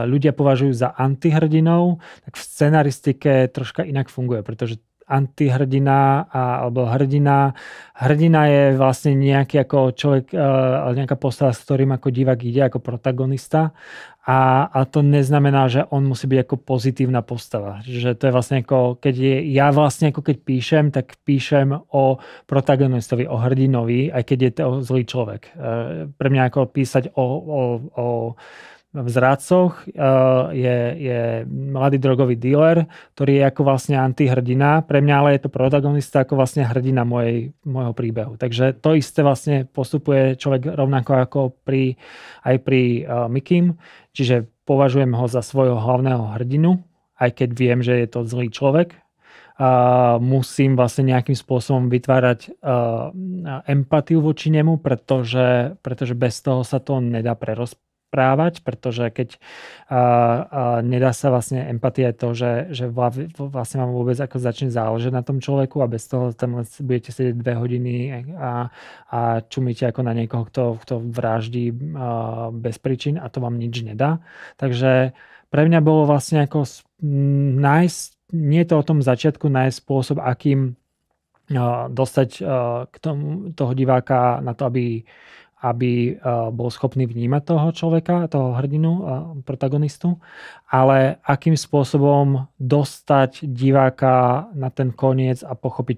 ľudia považujú za antihrdinov, tak v scenaristike troška inak funguje, pretože antihrdina alebo hrdina je vlastne nejaký ako človek, nejaká postava, s ktorým ako divák ide ako protagonista a to neznamená, že on musí byť ako pozitívna postava. Že to je vlastne ako, ja vlastne ako keď píšem, tak píšem o protagonistovi, o hrdinovi, aj keď je to zlý človek. Pre mňa ako písať o v zradcoch je mladý drogový dealer, ktorý je ako vlastne antihrdina. Pre mňa ale je to protagonista ako vlastne hrdina môjho príbehu. Takže to isté vlastne postupuje človek rovnako ako aj pri Mikim. Čiže považujem ho za svojho hlavného hrdinu, aj keď viem, že je to zlý človek. Musím vlastne nejakým spôsobom vytvárať empatiu voči nemu, pretože bez toho sa to nedá prerozprávať, pretože keď nedá sa vlastne empatia je to, že vlastne vám vôbec ako začne záležať na tom človeku a bez toho tam budete sedieť 2 hodiny a čumíte ako na niekoho, kto vraždí bez príčin a to vám nič nedá. Takže pre mňa bolo vlastne ako nie je to o tom začiatku nájsť spôsob, akým dostať k tomu, toho diváka na to, aby bol schopný vnímať toho človeka, toho hrdinu, protagonistu, ale akým spôsobom dostať diváka na ten koniec a pochopiť,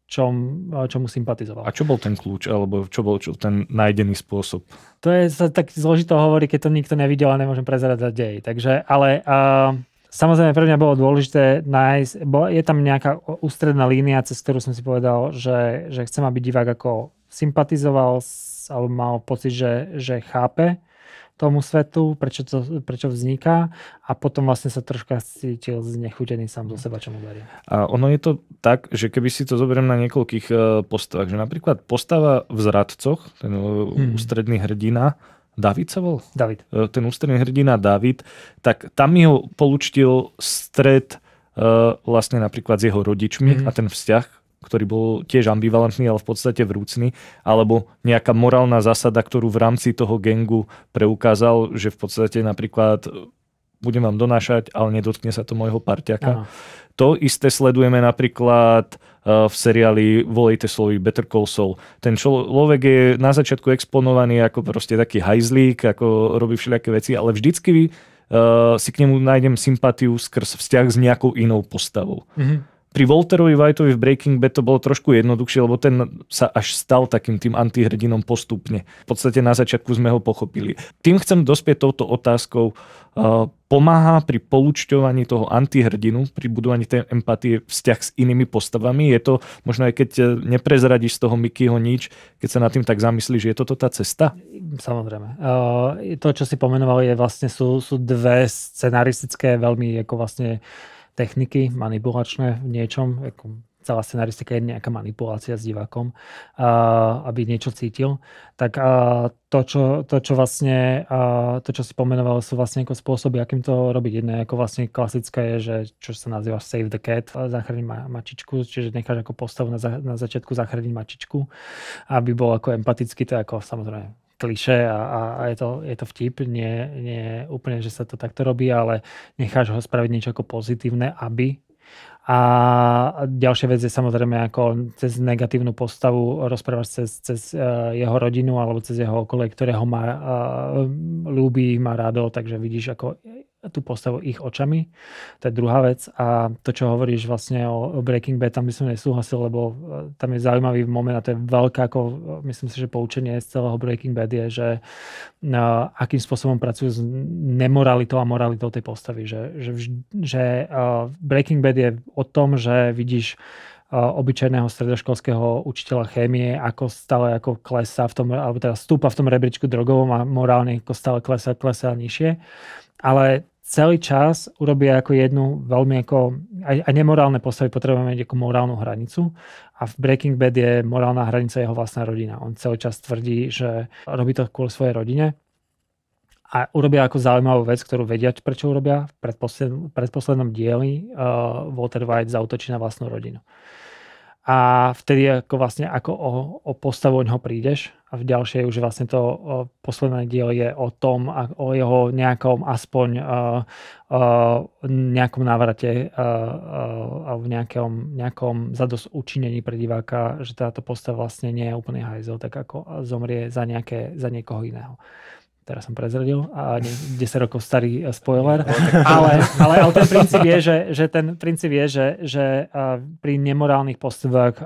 čomu sympatizoval. A čo bol ten kľúč, alebo čo bol ten nájdený spôsob? To je sa tak zložito hovorí, keď to nikto nevidel a nemôžem prezerať dej. Takže, ale samozrejme pre mňa bolo dôležité nájsť, je tam nejaká ústredná línia, cez ktorú som si povedal, že chcem, aby divák ako sympatizoval alebo mal pocit, že chápe tomu svetu, prečo vzniká a potom vlastne sa troška cítil znechutený sám zo seba, čo mu verí. A ono je to tak, že keby si to zoberiem na niekoľkých postavách, že napríklad postava v Zradcoch, ten ústredný hrdina, David sa bol? David. Ten ústredný hrdina David, tak tam mi ho poučtil stret vlastne napríklad s jeho rodičmi a ten vzťah, ktorý bol tiež ambivalentný, ale v podstate vrúcný, alebo nejaká morálna zásada, ktorú v rámci toho gangu preukázal, že v podstate napríklad budem vám donášať, ale nedotkne sa to môjho parťaka. Aha. To isté sledujeme napríklad v seriáli Volejte slovi Better Call Saul. Ten človek je na začiatku exponovaný ako proste taký hajzlík, ako robí všelijaké veci, ale vždycky si k nemu nájdem sympatiu skrz vzťah s nejakou inou postavou. Pri Walterovi Whiteovi v Breaking Bad to bolo trošku jednoduchšie, lebo ten sa až stal takým tým antihrdinom postupne. V podstate na začiatku sme ho pochopili. Tým chcem dospieť touto otázkou. Pomáha pri poučťovaní toho antihrdinu, pri budovaní tej empatie vzťah s inými postavami? Je to možno aj keď neprezradíš z toho Mickeyho nič, keď sa nad tým tak zamyslíš, je toto tá cesta? Samozrejme. To, čo si pomenoval, je vlastne sú dve scenaristické veľmi ako vlastne techniky manipulačné v niečom, ako celá scenaristika je nejaká manipulácia s divákom, aby niečo cítil. Tak to, čo si pomenoval, sú vlastne ako spôsoby, akým to robiť. Jedné ako vlastne klasické je, že čo sa nazýva save the cat, zachrániť mačičku, čiže necháš ako postavu na začiatku zachrániť mačičku, aby bol ako empatický, to je ako samozrejme klišé a je to vtip, nie úplne, že sa to takto robí, ale necháš ho spraviť niečo ako pozitívne, aby. A ďalšia vec je samozrejme ako cez negatívnu postavu rozprávaš cez jeho rodinu alebo cez jeho okolie, ktoré ho má ľúbi, má rado, takže vidíš ako tú postavu ich očami. To je druhá vec. A to, čo hovoríš vlastne o Breaking Bad, tam by som nesúhlasil, lebo tam je zaujímavý moment a to je veľké, ako myslím si, že poučenie z celého Breaking Bad je, že akým spôsobom pracujú s nemoralitou a moralitou tej postavy. Že Breaking Bad je o tom, že vidíš obyčajného stredoškolského učiteľa chémie, ako stále ako klesá v tom, alebo teda stúpa v tom rebríčku drogovom a morálne ako stále klesá nižšie. Ale celý čas urobia ako jednu veľmi ako aj nemorálne postavy potrebujeme mať ako morálnu hranicu a v Breaking Bad je morálna hranica jeho vlastná rodina. On celý čas tvrdí, že robí to kvôli svojej rodine a urobia ako zaujímavú vec, ktorú vedia, prečo urobia. V predposlednom dieli Walter White zaútočí na vlastnú rodinu. A vtedy ako vlastne ako o postavu od neho prídeš a v ďalšej už vlastne to posledné diel je o tom, o jeho nejakom aspoň nejakom návrate a v nejakom zadosť učinení pre diváka, že táto postava vlastne nie je úplný hajzel, tak ako zomrie za niekoho iného. Teraz som prezradil a 10 rokov starý spoiler, ale ten princíp je, že pri nemorálnych postavách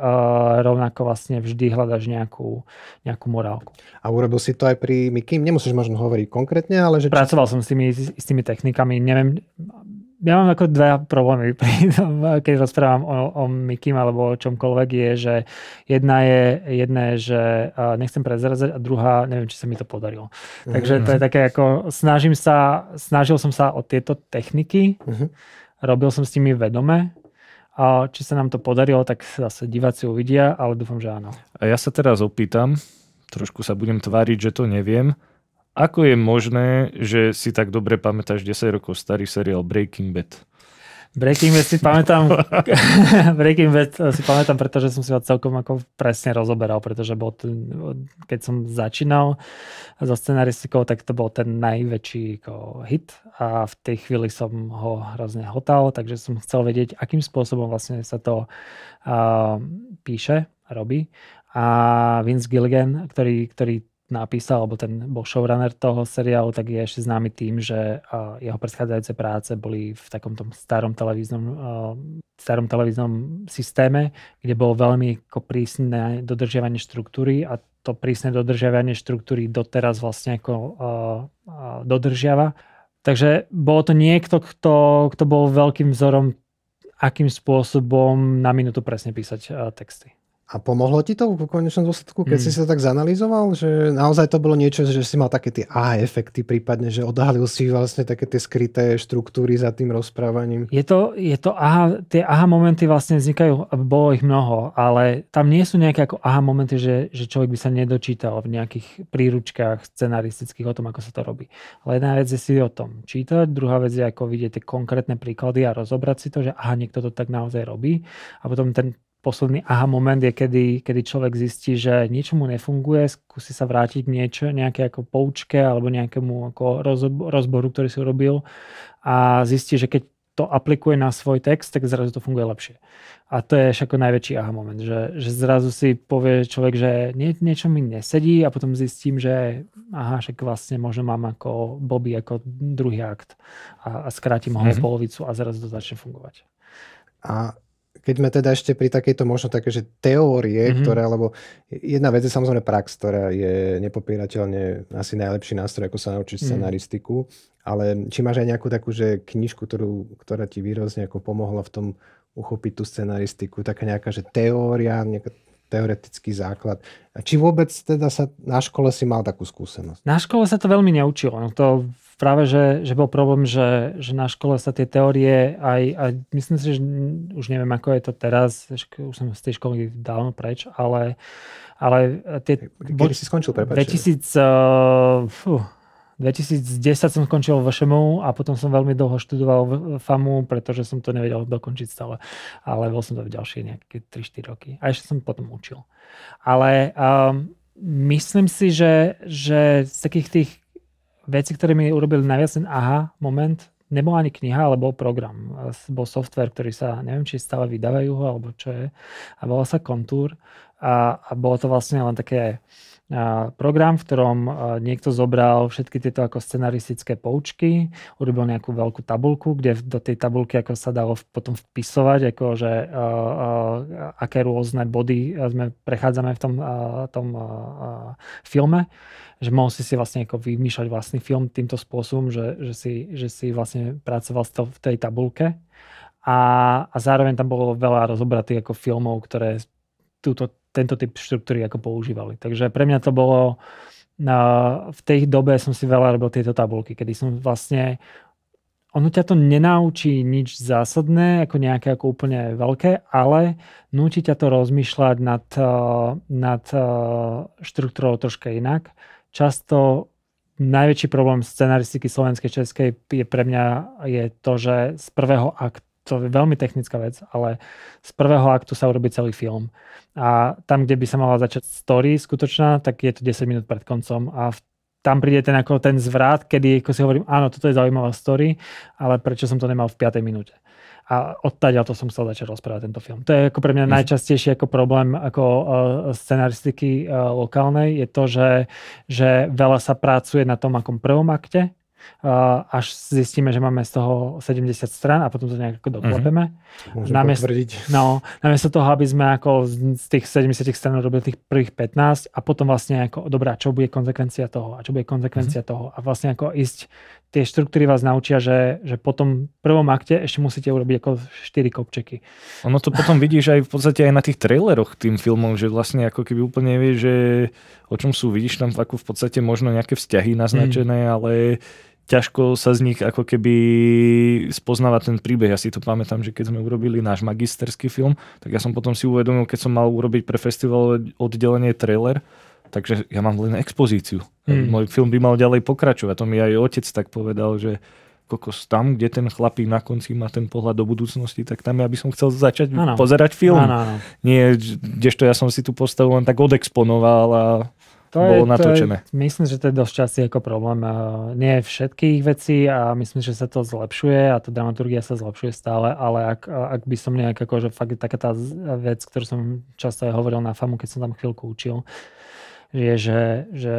rovnako vlastne vždy hľadaš nejakú morálku. A urobil si to aj pri Mikim? Nemusíš možno hovoriť konkrétne, ale že... Pracoval som s tými technikami, neviem. Ja mám ako dva problémy, keď rozprávam o Mikim alebo o čomkoľvek, je, že jedna je, že nechcem prezradzať a druhá, neviem, či sa mi to podarilo. Takže to je také ako, snažil som sa o tieto techniky, robil som s nimi vedome, a či sa nám to podarilo, tak zase diváci uvidia, ale dúfam, že áno. A ja sa teraz opýtam, trošku sa budem tváriť, že to neviem. Ako je možné, že si tak dobre pamätáš 10 rokov starý seriál Breaking Bad? Breaking Bad si pamätám, pretože som si ho celkom ako presne rozoberal, pretože keď som začínal so scenaristikou, tak to bol ten najväčší hit a v tej chvíli som ho hrozne hotal, takže som chcel vedieť, akým spôsobom vlastne sa to píše, robí. A Vince Gilligan, ktorý napísal, alebo ten bol showrunner toho seriálu, tak je ešte známy tým, že jeho predchádzajúce práce boli v takomto starom televíznom systéme, kde bolo veľmi prísne dodržiavanie štruktúry a to prísne dodržiavanie štruktúry doteraz vlastne ako dodržiava. Takže bolo to niekto, kto bol veľkým vzorom, akým spôsobom na minútu presne písať texty. A pomohlo ti to v konečnom dôsledku, keď si sa tak zanalýzoval, že naozaj to bolo niečo, že si mal také tie efekty, prípadne, že odhalil si vlastne také tie skryté štruktúry za tým rozprávaním? Je to tie momenty vlastne vznikajú, bolo ich mnoho, ale tam nie sú nejaké ako momenty, že človek by sa nedočítal v nejakých príručkách scenaristických o tom, ako sa to robí. Ale jedna vec je si o tom čítať, druhá vec je ako vidieť tie konkrétne príklady a rozobrať si to, že niekto to tak naozaj robí a potom ten posledný moment je, kedy človek zistí, že niečo mu nefunguje, skúsi sa vrátiť nejaké ako poučke alebo nejakému ako rozboru, ktorý si urobil a zistí, že keď to aplikuje na svoj text, tak zrazu to funguje lepšie. A to je ako najväčší moment, že zrazu si povie človek, že niečo mi nesedí a potom zistím, že však vlastne možno mám ako Bobby ako druhý akt a skrátim ho o polovicu a zrazu to začne fungovať. A keď sme teda ešte pri takejto možno také, že teórie, ktoré, lebo jedna vec je samozrejme prax, ktorá je nepopierateľne asi najlepší nástroj, ako sa naučiť scenaristiku, ale či máš aj nejakú takú, že knižku, ktorá ti výrazne ako pomohla v tom uchopiť tú scenaristiku, taká nejaká, že teória, nejaká teoretický základ. A či vôbec teda sa na škole si mal takú skúsenosť? Na škole sa to veľmi neučilo. No to práve, že bol problém, že na škole sa tie teórie aj myslím si, že už neviem, ako je to teraz, už som z tej školy dávno preč, ale tie... Kedy si skončil, prepáč? 2010 som skončil v VŠMU a potom som veľmi dlho študoval v FAMU, pretože som to nevedel dokončiť stále. Ale bol som to v ďalšie nejaké 3-4 roky. A ešte som potom učil. Ale myslím si, že z takých tých vecí, ktoré mi urobili najviac ten moment, nebol ani kniha, ale bol program. Bol software, ktorý sa, neviem, či stále vydávajú ho, alebo čo je. A volal sa Kontúr. A bolo to vlastne len také program, v ktorom niekto zobral všetky tieto ako scenaristické poučky, urobil nejakú veľkú tabuľku, kde do tej tabuľky ako sa dalo potom vpisovať, ako že aké rôzne body prechádzame v tom filme, že mohol si vlastne ako vymýšľať vlastný film týmto spôsobom, že si vlastne pracoval v tej tabuľke a zároveň tam bolo veľa rozobratých ako filmov, ktoré tento typ štruktúry ako používali. Takže pre mňa to bolo, v tej dobe som si veľa robil tieto tabulky, kedy som vlastne, ono ťa to nenaučí nič zásadné, ako nejaké ako úplne veľké, ale núti ťa to rozmýšľať nad štruktúrou troška inak. Často najväčší problém scenaristiky slovenskej, českej je pre mňa je to, že z prvého aktu, to je veľmi technická vec, ale z prvého aktu sa urobí celý film. A tam, kde by sa mala začať story skutočná, tak je to 10 minút pred koncom a tam príde ten zvrat, kedy ako si hovorím, áno, toto je zaujímavá story, ale prečo som to nemal v 5. minúte. A odtiaľ to som chcel začať rozprávať tento film. To je ako pre mňa najčastejší ako problém ako scenaristiky lokálnej, je to, že veľa sa pracuje na tom akom prvom akte, až zistíme, že máme z toho 70 strán a potom to nejak doklepeme. Namiesto toho, aby sme ako z tých 70 strán robili tých prvých 15 a potom vlastne ako, dobrá, čo bude konzekvencia toho a čo bude konzekvencia toho a vlastne ako ísť, tie štruktúry vás naučia, že po tom prvom akte ešte musíte urobiť ako 4 kopčeky. Ono to potom vidíš aj v podstate aj na tých traileroch tým filmom, že vlastne ako keby úplne nevieš, že o čom sú, vidíš tam ako v podstate možno nejaké vzťahy naznačené, ale ťažko sa z nich ako keby spoznáva ten príbeh. Ja si to pamätám, že keď sme urobili náš magisterský film, tak ja som potom si uvedomil, keď som mal urobiť pre festival oddelenie trailer, takže ja mám len expozíciu. Môj film by mal ďalej pokračovať. To mi aj otec tak povedal, že kokos tam, kde ten chlapík na konci má ten pohľad do budúcnosti, tak tam ja by som chcel začať pozerať film. Nie, kdežto ja som si tú postavu len tak odexponoval a bolo natočené. Myslím, že to je dosť častý ako problém. Nie všetkých vecí a myslím, že sa to zlepšuje a tá dramaturgia sa zlepšuje stále, ale ak by som nejak akože fakt taká tá vec, ktorú som často aj hovoril na FAMu, keď som tam chvíľku učil, je, že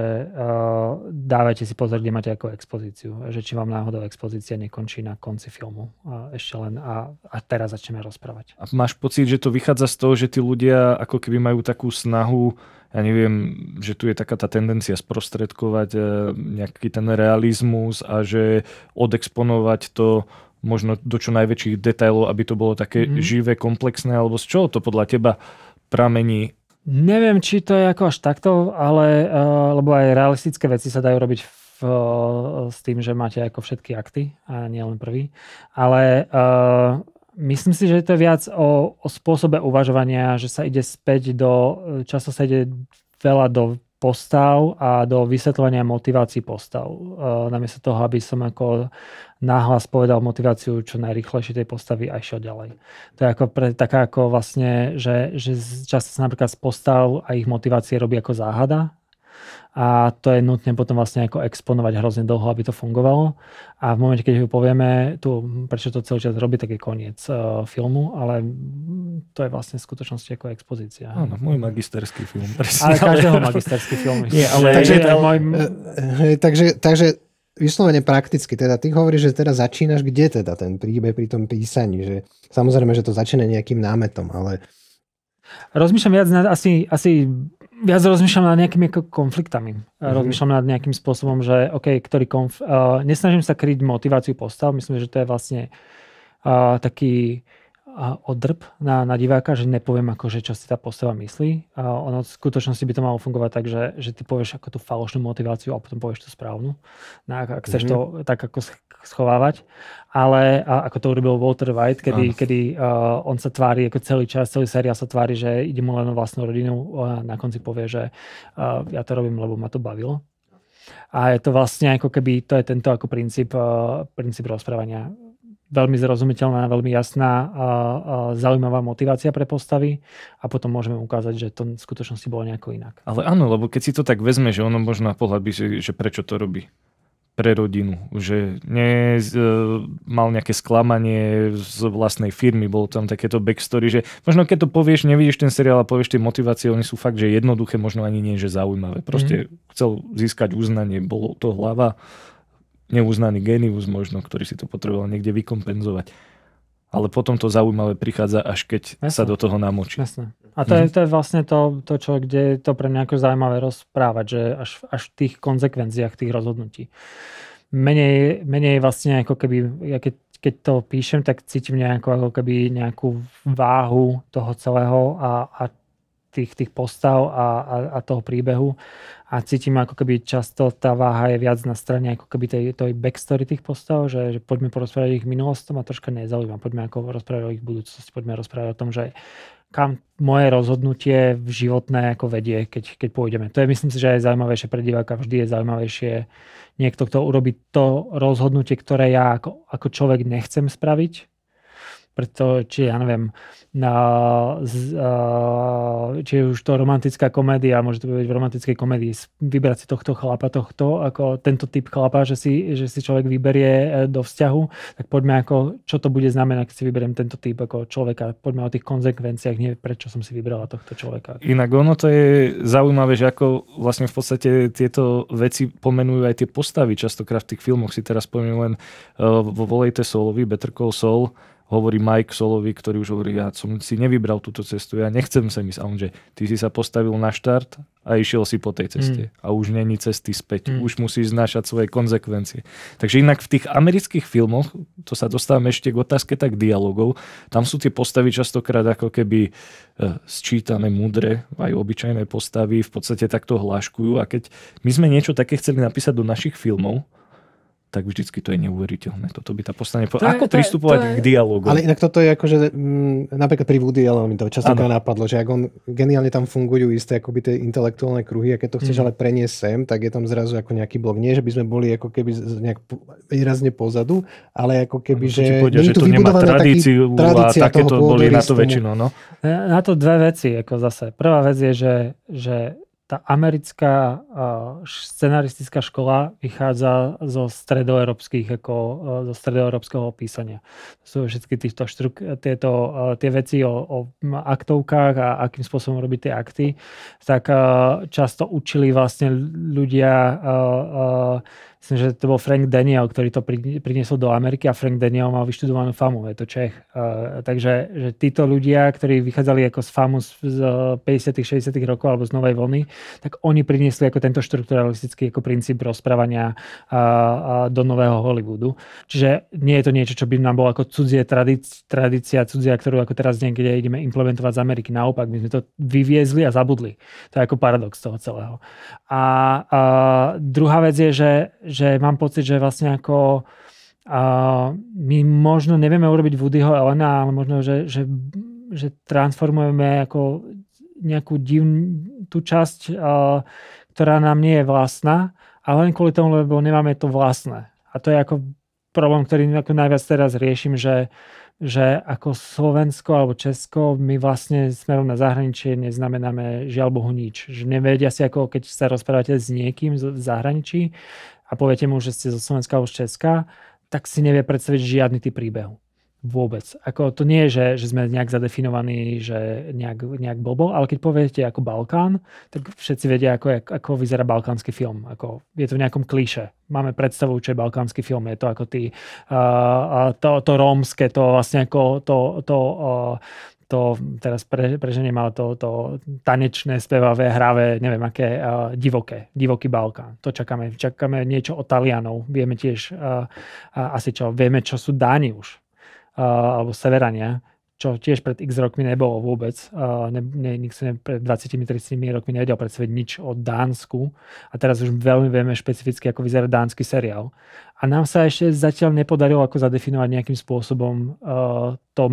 dávajte si pozor, kde máte ako expozíciu. Že či vám náhodou expozícia nekončí na konci filmu. Ešte len a teraz začneme rozprávať. A máš pocit, že to vychádza z toho, že tí ľudia ako keby majú takú snahu, ja neviem, že tu je taká tá tendencia sprostredkovať nejaký ten realizmus a že odexponovať to možno do čo najväčších detailov, aby to bolo také živé, komplexné, alebo z čoho to podľa teba pramení? Neviem, či to je ako až takto, ale lebo aj realistické veci sa dajú robiť s tým, že máte ako všetky akty a nie len prvý. Ale myslím si, že to je viac o spôsobe uvažovania, že sa ide späť často sa ide veľa do postav a do vysvetľovania motivácií postav. Namiesto toho, aby som ako náhlas povedal motiváciu čo najrýchlejšie tej postavy a išiel ďalej. To je ako taká ako vlastne, že často sa napríklad z postav a ich motivácie robí ako záhada. A to je nutné potom vlastne ako exponovať hrozne dlho, aby to fungovalo. A v momente, keď ho povieme, prečo to celý čas robí, tak je koniec filmu, ale to je vlastne v skutočnosti ako expozícia. Áno, môj magisterský film. Presne, ale každého magisterský film. Nie, ale takže vyslovene prakticky, teda ty hovoríš, že teda začínaš kde teda ten príbeh pri tom písaní, že samozrejme, že to začína nejakým námetom, ale rozmýšľam viac viac rozmýšľam nad nejakými konfliktami. Rozmýšľam nad nejakým spôsobom, že nesnažím sa kryť motiváciu postav. Myslím, že to je vlastne taký odrb na diváka, že nepoviem akože, čo si tá postava myslí. Ono v skutočnosti by to malo fungovať tak, že ty povieš ako tú falošnú motiváciu a potom povieš tú správnu. Ak chceš to tak ako schovávať. Ale ako to urobil Walter White, kedy on sa tvári ako celý seriál sa tvári, že ide mu len o vlastnú rodinu a na konci povie, že ja to robím, lebo ma to bavilo. A je to vlastne ako keby, to je tento ako princíp rozprávania. Veľmi zrozumiteľná, veľmi jasná a zaujímavá motivácia pre postavy a potom môžeme ukázať, že to v skutočnosti bolo nejako inak. Ale áno, lebo keď si to tak vezme, že ono možno na pohľad by si, že prečo to robí. pre rodinu, že mal nejaké sklamanie z vlastnej firmy, bolo tam takéto backstory, že možno keď to povieš, nevidíš ten seriál a povieš tie motivácie, oni sú fakt, že jednoduché, možno ani nie, že zaujímavé. Proste chcel získať uznanie, bolo to hlava, neuznaný génius možno, ktorý si to potreboval niekde vykompenzovať. Ale potom to zaujímavé prichádza, až keď sa do toho namočí. Jasne. A to je vlastne to, kde je to pre mňa ako zaujímavé rozprávať, že až v tých konzekvenciách tých rozhodnutí. Menej vlastne ako keby, ja keď to píšem, tak cítim ako keby nejakú váhu toho celého a tých postav a toho príbehu. A cítim ako keby často tá váha je viac na strane ako keby tej backstory tých postav, že poďme porozprávať o ich minulostom a troška nezaujímam. Poďme ako rozprávať o ich budúcnosti, poďme rozprávať o tom, že kam moje rozhodnutie v životné ako vedie, keď pôjdeme. To je, myslím si, že je zaujímavejšie pre diváka. Vždy je zaujímavejšie niekto, kto urobí to rozhodnutie, ktoré ja ako človek nechcem spraviť. Preto, či ja neviem, či je už to romantická komédia, môže to byť v romantickej komédii, vybrať si tohto chlapa, ako tento typ chlapa, že si človek vyberie do vzťahu, tak poďme čo to bude znamenať, keď si vyberiem tento typ ako človeka. Poďme o tých konzekvenciách, nie prečo som si vybrala tohto človeka. Inak ono to je zaujímavé, že ako vlastne v podstate tieto veci pomenujú aj tie postavy. Častokrát v tých filmoch si teraz spomínam len vo Volejte Saulovi, Better Call Saul, hovorí Mike Saulovi, ktorý už hovorí, ja som si nevybral túto cestu, ja nechcem sem ísť. A on, že ty si sa postavil na štart a išiel si po tej ceste. A už není cesty späť. Už musíš znášať svoje konzekvencie. Takže inak v tých amerických filmoch, to sa dostávame ešte k otázke tak dialogov, tam sú tie postavy častokrát ako keby sčítané, múdre, aj obyčajné postavy v podstate takto hláškujú. A keď my sme niečo také chceli napísať do našich filmov, tak vždycky to je neuveriteľné. Toto by tá postane... Ako pristupovať k dialogu? Ale inak toto je akože, napríklad pri Woody Allen mi to častokrát napadlo, že ak on geniálne tam fungujú isté akoby tie intelektuálne kruhy a keď to chceš ale preniesť sem, tak je tam zrazu ako nejaký blok. Nie, že by sme boli ako keby nejak výrazne pozadu, ale ako keby, že tu nemá tradícia a takéto boli na to väčšinou. No? Na to dve veci. Ako zase. Prvá vec je, že tá americká scenaristická škola vychádza zo stredoeurópskeho písania. To sú všetky tie veci o aktovkách a akým spôsobom robiť tie akty. Tak často učili vlastne ľudia, myslím, že to bol Frank Daniel, ktorý to priniesol do Ameriky a Frank Daniel mal vyštudovanú FAMU, je to Čech. Takže že títo ľudia, ktorí vychádzali ako z FAMU z 50. 60. rokov alebo z Novej vlny, tak oni priniesli ako tento štrukturalistický ako princíp rozprávania do nového Hollywoodu. Čiže nie je to niečo, čo by nám bolo ako cudzie tradícia, cudzia, ktorú ako teraz niekde ideme implementovať z Ameriky. Naopak, my sme to vyviezli a zabudli. To je ako paradox toho celého. A druhá vec je, že mám pocit, že vlastne ako my možno nevieme urobiť Woodyho Allena, ale možno, že transformujeme ako nejakú tú časť, ktorá nám nie je vlastná, ale len kvôli tomu, lebo nemáme to vlastné. A to je ako problém, ktorý ako najviac teraz riešim, že ako Slovensko alebo Česko my vlastne smerom na zahraničie neznamenáme žiaľ Bohu nič. Že nevedia si, ako keď sa rozprávate s niekým v zahraničí a poviete mu, že ste zo Slovenska alebo z Česka, tak si nevie predstaviť žiadny typ príbehu. Vôbec. Ako to nie je, že sme nejak zadefinovaní, že nejak blbo, ale keď poviete ako Balkán, tak všetci vedia, ako vyzerá balkánsky film. Ako, je to v nejakom klíše. Máme predstavu, čo je balkánsky film. Je to ako to rómske, to vlastne ako to teraz preženiem, ale to tanečné, spevavé, hravé, neviem aké, divoký Balkán. To čakáme niečo od Talianov. Vieme tiež asi čo, vieme, čo sú Dáni už. Alebo Severania, čo tiež pred x rokmi nebolo vôbec. Nikto si pred 20-30 rokmi nevedel predstaviť nič o Dánsku. A teraz už veľmi vieme špecificky, ako vyzerá dánsky seriál. A A nám sa ešte zatiaľ nepodarilo ako zadefinovať nejakým spôsobom to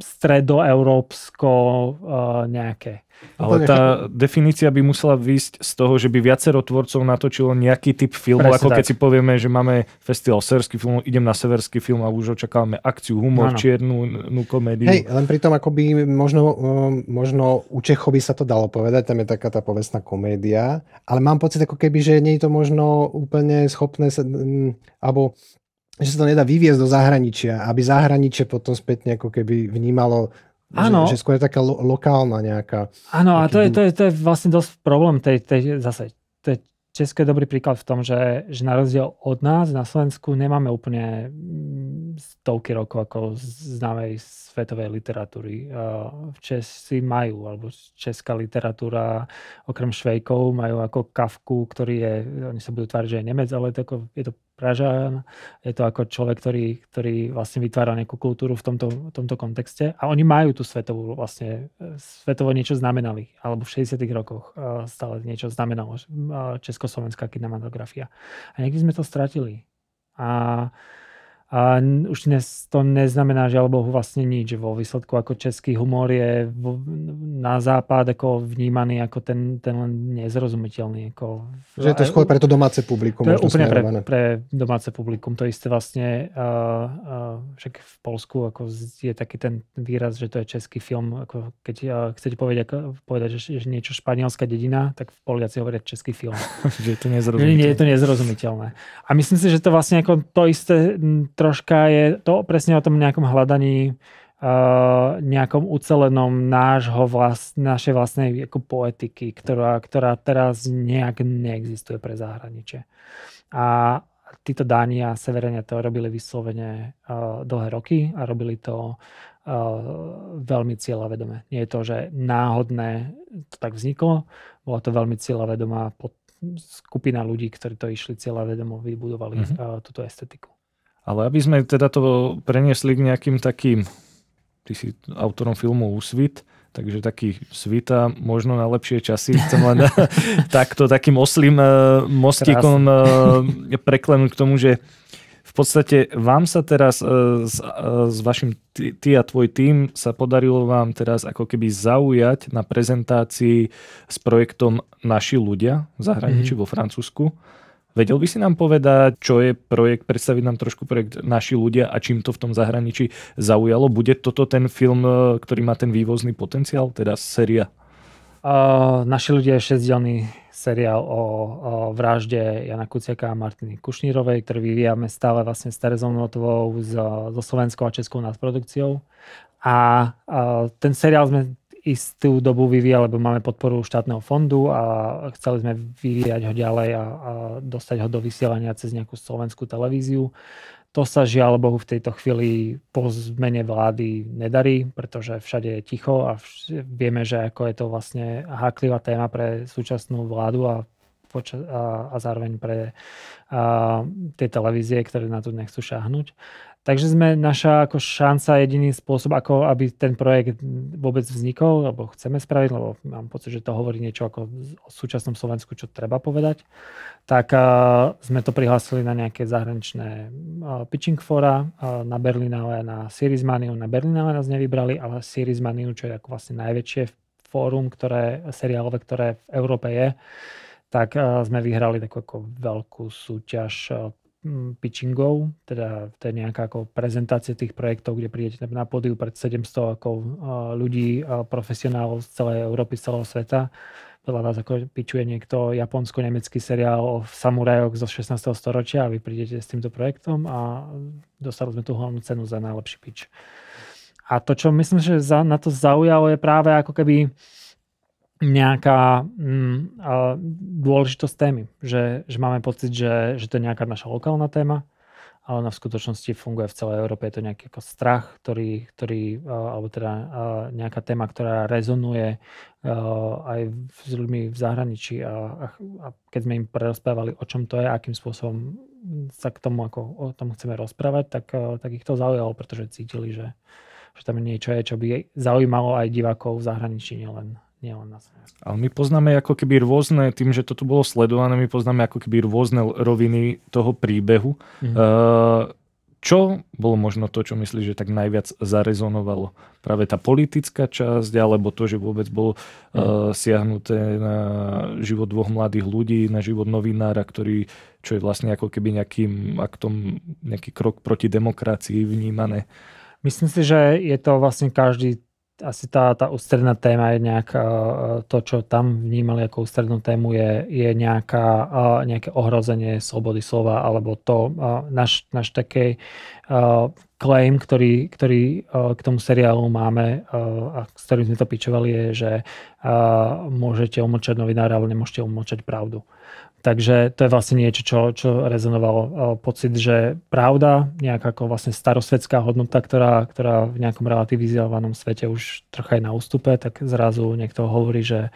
stredoeurópsko nejaké. Ale tá definícia by musela výjsť z toho, že by viacero tvorcov natočilo nejaký typ filmu, presne ako tak. keď si povieme, že máme festival severský film, idem na severský film a už očakávame akciu, humor, čiernu komédiu. Hej, len pritom akoby možno u Čechov by sa to dalo povedať, tam je taká tá povestná komédia, ale mám pocit ako keby, že nie je to možno úplne schopné alebo že sa to nedá vyviesť do zahraničia, aby zahraničie potom spätne ako keby vnímalo, že skôr je taká lokálna nejaká. Áno, a to je vlastne dosť problém zase. To je Česko je dobrý príklad v tom, že na rozdiel od nás na Slovensku nemáme úplne stovky rokov ako známej svetovej literatúry. Česi majú, alebo česká literatúra okrem Švejkov majú ako Kafku, oni sa budú tváriť, že je Nemec, ale je to Pražan, je to ako človek, ktorý vlastne vytvára nejakú kultúru v tomto kontexte a oni majú tú svetovú vlastne, svetovo niečo znamenali, alebo v 60. rokoch stále niečo znamenalo československá kinematografia. A niekdy sme to stratili. A už dnes to neznamená, že alebo vlastne nič. Vo výsledku ako český humor je na západ ako vnímaný ako ten len nezrozumiteľný. Že je to skôr pre to domáce publikum. To je úplne pre domáce publikum. To isté vlastne však v Poľsku ako je taký ten výraz, že to je český film. Ako keď chcete povedať, že niečo španielská dedina, tak v Poliaci hovoria český film. Že je to nezrozumiteľné. Nie je to nezrozumiteľné. A myslím si, že to vlastne ako to isté troška je to presne o tom nejakom hľadaní, nejakom ucelenom našej vlastnej ako poetiky, ktorá teraz nejak neexistuje pre zahraničie. A títo Dáni a Severania to robili vyslovene dlhé roky a robili to veľmi cieľavedome. Nie je to, že náhodné to tak vzniklo, bola to veľmi cieľavedomá skupina ľudí, ktorí to išli cieľavedomo, vybudovali túto estetiku. Ale aby sme teda to preniesli k nejakým takým, ty si autorom filmu Úsvit, takže taký svita, možno na lepšie časy. Chcem len takým oslým mostíkom preklenúť k tomu, že v podstate vám sa teraz s vašim, ty a tvoj tím sa podarilo vám teraz ako keby zaujať na prezentácii s projektom Naši ľudia v zahraničí vo Francúzsku. Vedel by si nám povedať, čo je projekt, predstaviť nám trošku projekt Naši ľudia a čím to v tom zahraničí zaujalo? Bude toto ten film, ktorý má ten vývozný potenciál, teda séria? Naši ľudia je 6-dielny seriál o vražde Jana Kuciaka a Martiny Kušnírovej, ktorý vyvíjame stále vlastne s Terezou Notovou, so slovenskou a českou nadprodukciou. A ten seriál sme istú dobu vyvíjali, lebo máme podporu štátneho fondu a chceli sme vyvíjať ho ďalej a dostať ho do vysielania cez nejakú slovenskú televíziu. To sa žiaľ Bohu v tejto chvíli po zmene vlády nedarí, pretože všade je ticho a vieme, že ako je to vlastne háklivá téma pre súčasnú vládu a zároveň pre tie televízie, ktoré na to nechcú šáhnuť. Takže naša ako šanca, jediný spôsob, ako aby ten projekt vôbec vznikol, alebo chceme spraviť, lebo mám pocit, že to hovorí niečo ako o súčasnom Slovensku, čo treba povedať, tak sme to prihlásili na nejaké zahraničné pitching fora na Berlinale, na Series Maniu. Na Berlinale nás nevybrali, ale Series Maniu, čo je ako vlastne najväčšie fórum, seriálové, ktoré v Európe je, tak sme vyhrali takú ako veľkú súťaž pitchingov, teda to je nejaká ako prezentácia tých projektov, kde prídete na pódiu pred 700 ako ľudí, profesionálov z celej Európy, z celého sveta. Veľa vás ako pitchuje niekto japonsko-nemecký seriál o samurajoch zo 16. storočia a vy prídete s týmto projektom a dostali sme tú hlavnú cenu za najlepší pitch. A to, čo myslím, že na to zaujalo, je práve ako keby nejaká dôležitosť témy. Že máme pocit, že to je nejaká naša lokálna téma, ale v skutočnosti funguje v celej Európe. Je to nejaký ako strach, ktorý alebo teda nejaká téma, ktorá rezonuje aj s ľuďmi v zahraničí. A keď sme im prerozprávali, o čom to je, akým spôsobom sa k tomu, ako o tom chceme rozprávať, tak ich to zaujalo, pretože cítili, že tam niečo je, čo by zaujímalo aj divákov v zahraničí, nie len nás. Ale my poznáme ako keby rôzne, tým, že to tu bolo sledované, my poznáme ako keby rôzne roviny toho príbehu. Čo bolo možno to, čo myslíš, že tak najviac zarezonovalo? Práve tá politická časť, alebo to, že vôbec bolo siahnuté na život dvoch mladých ľudí, na život novinára, ktorý, čo je vlastne ako keby nejaký krok proti demokracii vnímané? Myslím si, že je to vlastne každý, asi tá ústredná téma je nejaká, to, čo tam vnímali ako ústrednú tému, je nejaké ohrozenie slobody slova, alebo to náš taký claim, ktorý k tomu seriálu máme a s ktorým sme to pičovali, je, že môžete umlčať novinára, ale nemôžete umlčať pravdu. Takže to je vlastne niečo, čo rezonovalo. Pocit, že pravda, nejaká ako vlastne starosvetská hodnota, ktorá v nejakom relativizovanom svete už trocha je na ústupe, tak zrazu niekto hovorí, že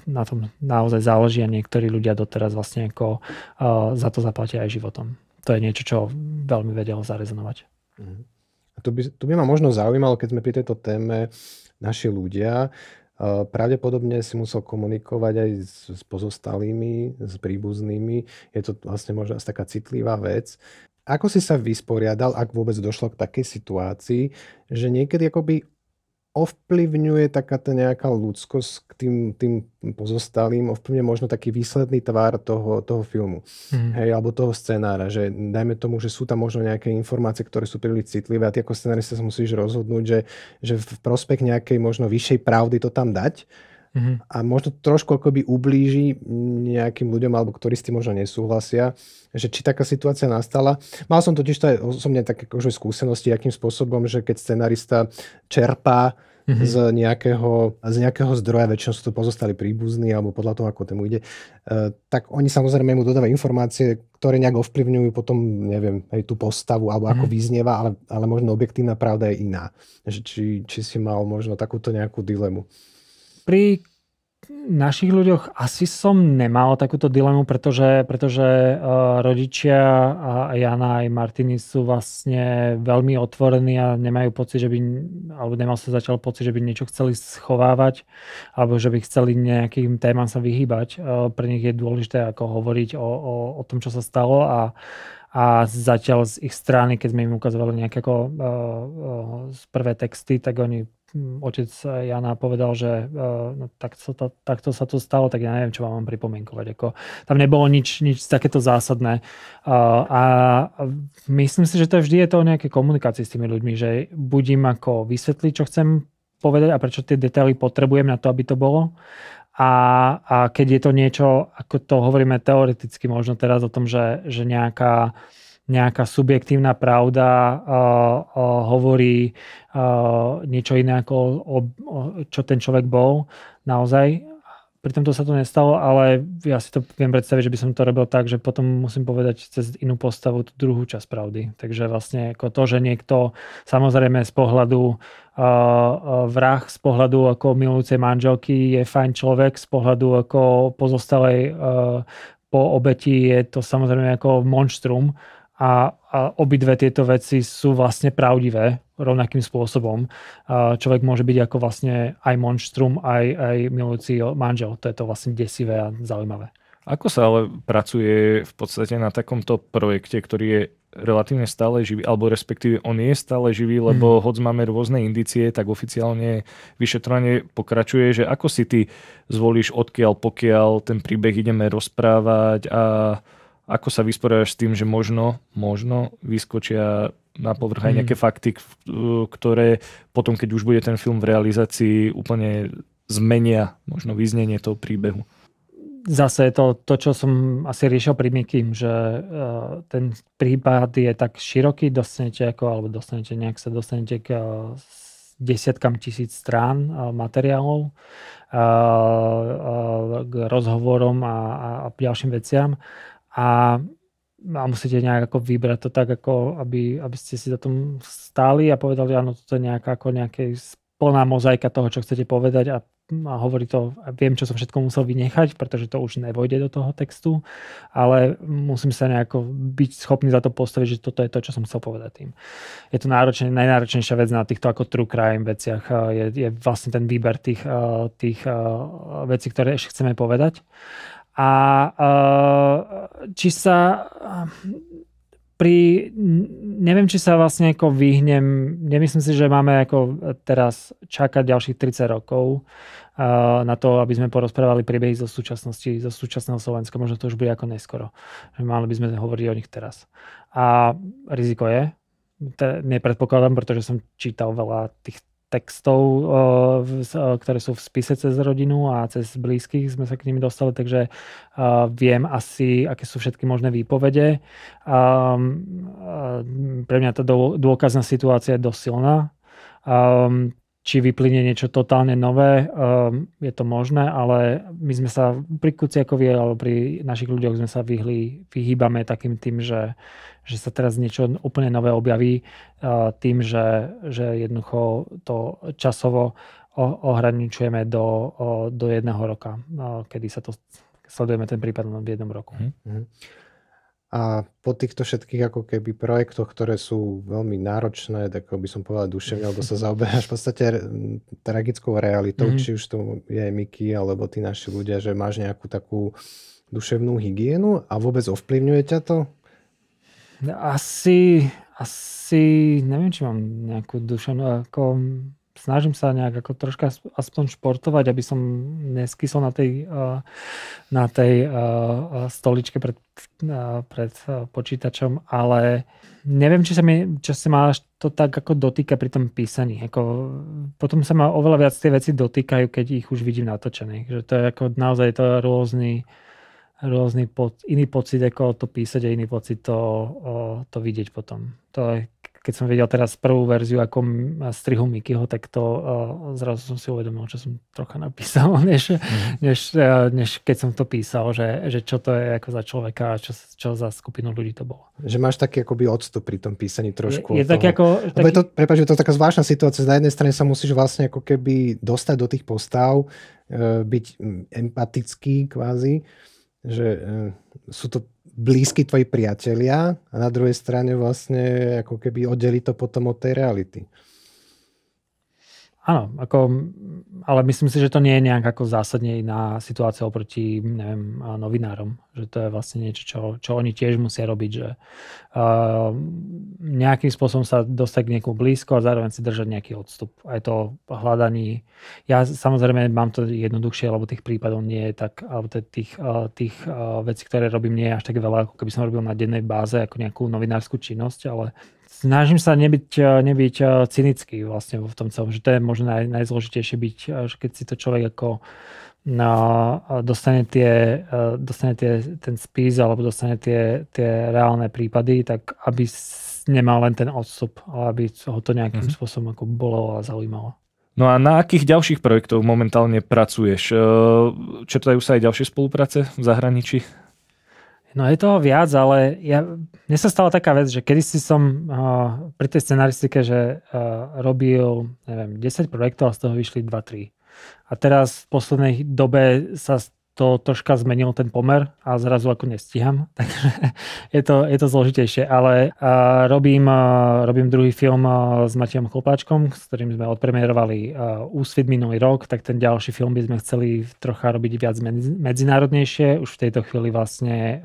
na tom naozaj záleží a niektorí ľudia doteraz vlastne ako za to zaplatia aj životom. To je niečo, čo veľmi vedelo zarezonovať. Tu by ma možno zaujímalo, keď sme pri tejto téme naši ľudia, pravdepodobne si musel komunikovať aj s pozostalými, s príbuznými. Je to vlastne možno taká citlivá vec. Ako si sa vysporiadal, ak vôbec došlo k takej situácii, že niekedy akoby ovplyvňuje takáto nejaká ľudskosť k tým pozostalým, ovplyvňuje možno taký výsledný tvár toho filmu. Hej, alebo toho scenára, že dajme tomu, že sú tam možno nejaké informácie, ktoré sú príliš citlivé a ty ako scenárista sa musíš rozhodnúť, že v prospech nejakej možno vyššej pravdy to tam dať a možno trošku akoby ublíži nejakým ľuďom, alebo ktorí s tým možno nesúhlasia, že či taká situácia nastala. Mal som totiž aj osobne také skúsenosti, akým spôsobom, že keď scenárista čerpá z nejakého zdroja, väčšinou sú to pozostali príbuzní, alebo podľa toho, ako tomu ide, tak oni samozrejme mu dodávajú informácie, ktoré nejak ovplyvňujú potom, neviem, aj tú postavu, alebo ako vyznieva, ale možno objektívna pravda je iná. Či si mal možno takúto nejakú dilemu. Pri našich ľuďoch asi som nemal takúto dilemu, pretože rodičia a Jana aj Martiny sú vlastne veľmi otvorení a nemajú pocit, alebo nemal sa zatiaľ pocit, že by niečo chceli schovávať alebo že by chceli nejakým témam sa vyhýbať. Pre nich je dôležité ako hovoriť o tom, čo sa stalo a zatiaľ z ich strany, keď sme im ukazovali nejaké prvé texty, tak otec Jana povedal, že takto sa to stalo, tak ja neviem, čo vám mám pripomienkovať. Tam nebolo nič takéto zásadné. A myslím si, že vždy je to o nejakej komunikácii s tými ľuďmi, že buď im ako vysvetliť, čo chcem povedať a prečo tie detaily potrebujem na to, aby to bolo. A keď je to niečo, ako to hovoríme teoreticky možno teraz o tom, že nejaká subjektívna pravda hovorí niečo iné, ako čo ten človek bol naozaj. Pri tomto sa to nestalo, ale ja si to viem predstaviť, že by som to robil tak, že potom musím povedať cez inú postavu tú druhú časť pravdy. Takže vlastne ako to, že niekto samozrejme z pohľadu vrah, z pohľadu ako milujúcej manželky je fajn človek, z pohľadu ako pozostalej po obeti je to samozrejme ako monštrum. A obidve tieto veci sú vlastne pravdivé rovnakým spôsobom. Človek môže byť ako vlastne aj monštrum, aj milujúci manžel. To je to vlastne desivé a zaujímavé. Ako sa ale pracuje v podstate na takomto projekte, ktorý je relatívne stále živý, alebo respektíve on je stále živý, lebo hoď máme rôzne indície, tak oficiálne vyšetrovanie pokračuje, že ako si ty zvolíš pokiaľ ten príbeh ideme rozprávať a ako sa vysporiadaš s tým, že možno vyskočia na povrch aj nejaké fakty, ktoré potom, keď už bude ten film v realizácii, úplne zmenia možno vyznenie toho príbehu? Zase je to, čo som asi riešil pri Mikým, že ten prípad je tak široký, dostanete k desiatkam tisíc strán materiálov, k rozhovorom a ďalším veciam. A musíte nejak ako vybrať to tak, ako aby ste si za tom stáli a povedali, áno, toto je nejaká plná mozaika toho, čo chcete povedať a hovorí to, viem, čo som všetko musel vynechať, pretože to už nevojde do toho textu, ale musím sa nejako byť schopný za to postaviť, že toto je to, čo som chcel povedať tým. Je to najnáročnejšia vec na týchto ako true crime veciach, je vlastne ten výber tých vecí, ktoré ešte chceme povedať. A či sa neviem, či sa vlastne ako vyhnem, nemyslím si, že máme ako teraz čakať ďalších 30 rokov na to, aby sme porozprávali príbehy zo súčasnosti, zo súčasného Slovenska. Možno to už bude ako neskoro. Mali by sme hovoriť o nich teraz. A riziko je, nepredpokladám, pretože som čítal veľa tých textov, ktoré sú v spise cez rodinu a cez blízkych sme sa k nimi dostali, takže viem asi, aké sú všetky možné výpovede. Pre mňa tá dôkazná situácia je dosť silná. Či vyplynie niečo totálne nové, je to možné, ale my sme sa pri Kuciakovi alebo pri našich ľuďoch sme sa vyhýbame takým tým, že sa teraz niečo úplne nové objaví tým, že jednoducho to časovo ohraničujeme do 1 roka, kedy sa to sledujeme ten prípad v 1 roku. A po týchto všetkých ako keby projektoch, ktoré sú veľmi náročné, tak by som povedal duševne, alebo sa zaoberáš v podstate tragickou realitou, či už to je Miky, alebo tí naši ľudia, že máš nejakú takú duševnú hygienu a vôbec ovplyvňuje ťa to? Asi neviem, či mám nejakú duševnú, snažím sa nejak ako troška aspoň športovať, aby som neskysol na tej stoličke pred počítačom, ale neviem, či sa ma to tak ako dotýka pri tom písaní. Potom sa ma oveľa viac tie veci dotýkajú, keď ich už vidím natočených. Že to je ako naozaj to iný pocit, ako to písať a iný pocit to vidieť potom. To je, keď som videl teraz prvú verziu ako strihu Mikyho, tak to zrazu som si uvedomil, čo som trocha napísal, než keď som to písal, že čo to je ako za človeka a čo za skupinu ľudí to bolo. Že máš taký akoby odstup pri tom písaní trošku. Je tak ako... Prepáč, je to taká zvláštna situácia. Na jednej strane sa musíš vlastne ako keby dostať do tých postav, byť empatický kvázi, že sú to blízki tvoji priatelia a na druhej strane vlastne ako keby oddeli to potom od tej reality. Áno, ale myslím si, že to nie je nejak ako zásadne iná situácia oproti, neviem, novinárom. Že to je vlastne niečo, čo oni tiež musia robiť, že nejakým spôsobom sa dostať k niekomu blízko a zároveň si držať nejaký odstup. Aj to hľadaní. Ja samozrejme mám to jednoduchšie, lebo tých prípadov nie je tak, alebo tých vecí, ktoré robím, nie je až tak veľa, ako keby som robil na dennej báze ako nejakú novinárskú činnosť, ale snažím sa nebyť cynický vlastne v tom celom, že to je možno najzložitejšie byť, že keď si to človek ako dostane ten spis alebo dostane tie reálne prípady, tak aby nemal len ten odstup, ale aby ho to nejakým spôsobom ako bolo a zaujímalo. No a na akých ďalších projektov momentálne pracuješ? Čertajú sa aj ďalšie spolupráce v zahraničí? No je toho viac, ale mne sa stala taká vec, že kedysi som pri tej scenaristike, že robil, neviem, 10 projektov a z toho vyšli 2-3. A teraz v poslednej dobe sa to troška zmenil ten pomer a zrazu ako nestíham, takže je to zložitejšie, ale robím druhý film s Matejom Chlpáčkom, s ktorým sme odpremierovali Úsvit minulý rok, tak ten ďalší film by sme chceli trocha robiť viac medzinárodnejšie. Už v tejto chvíli vlastne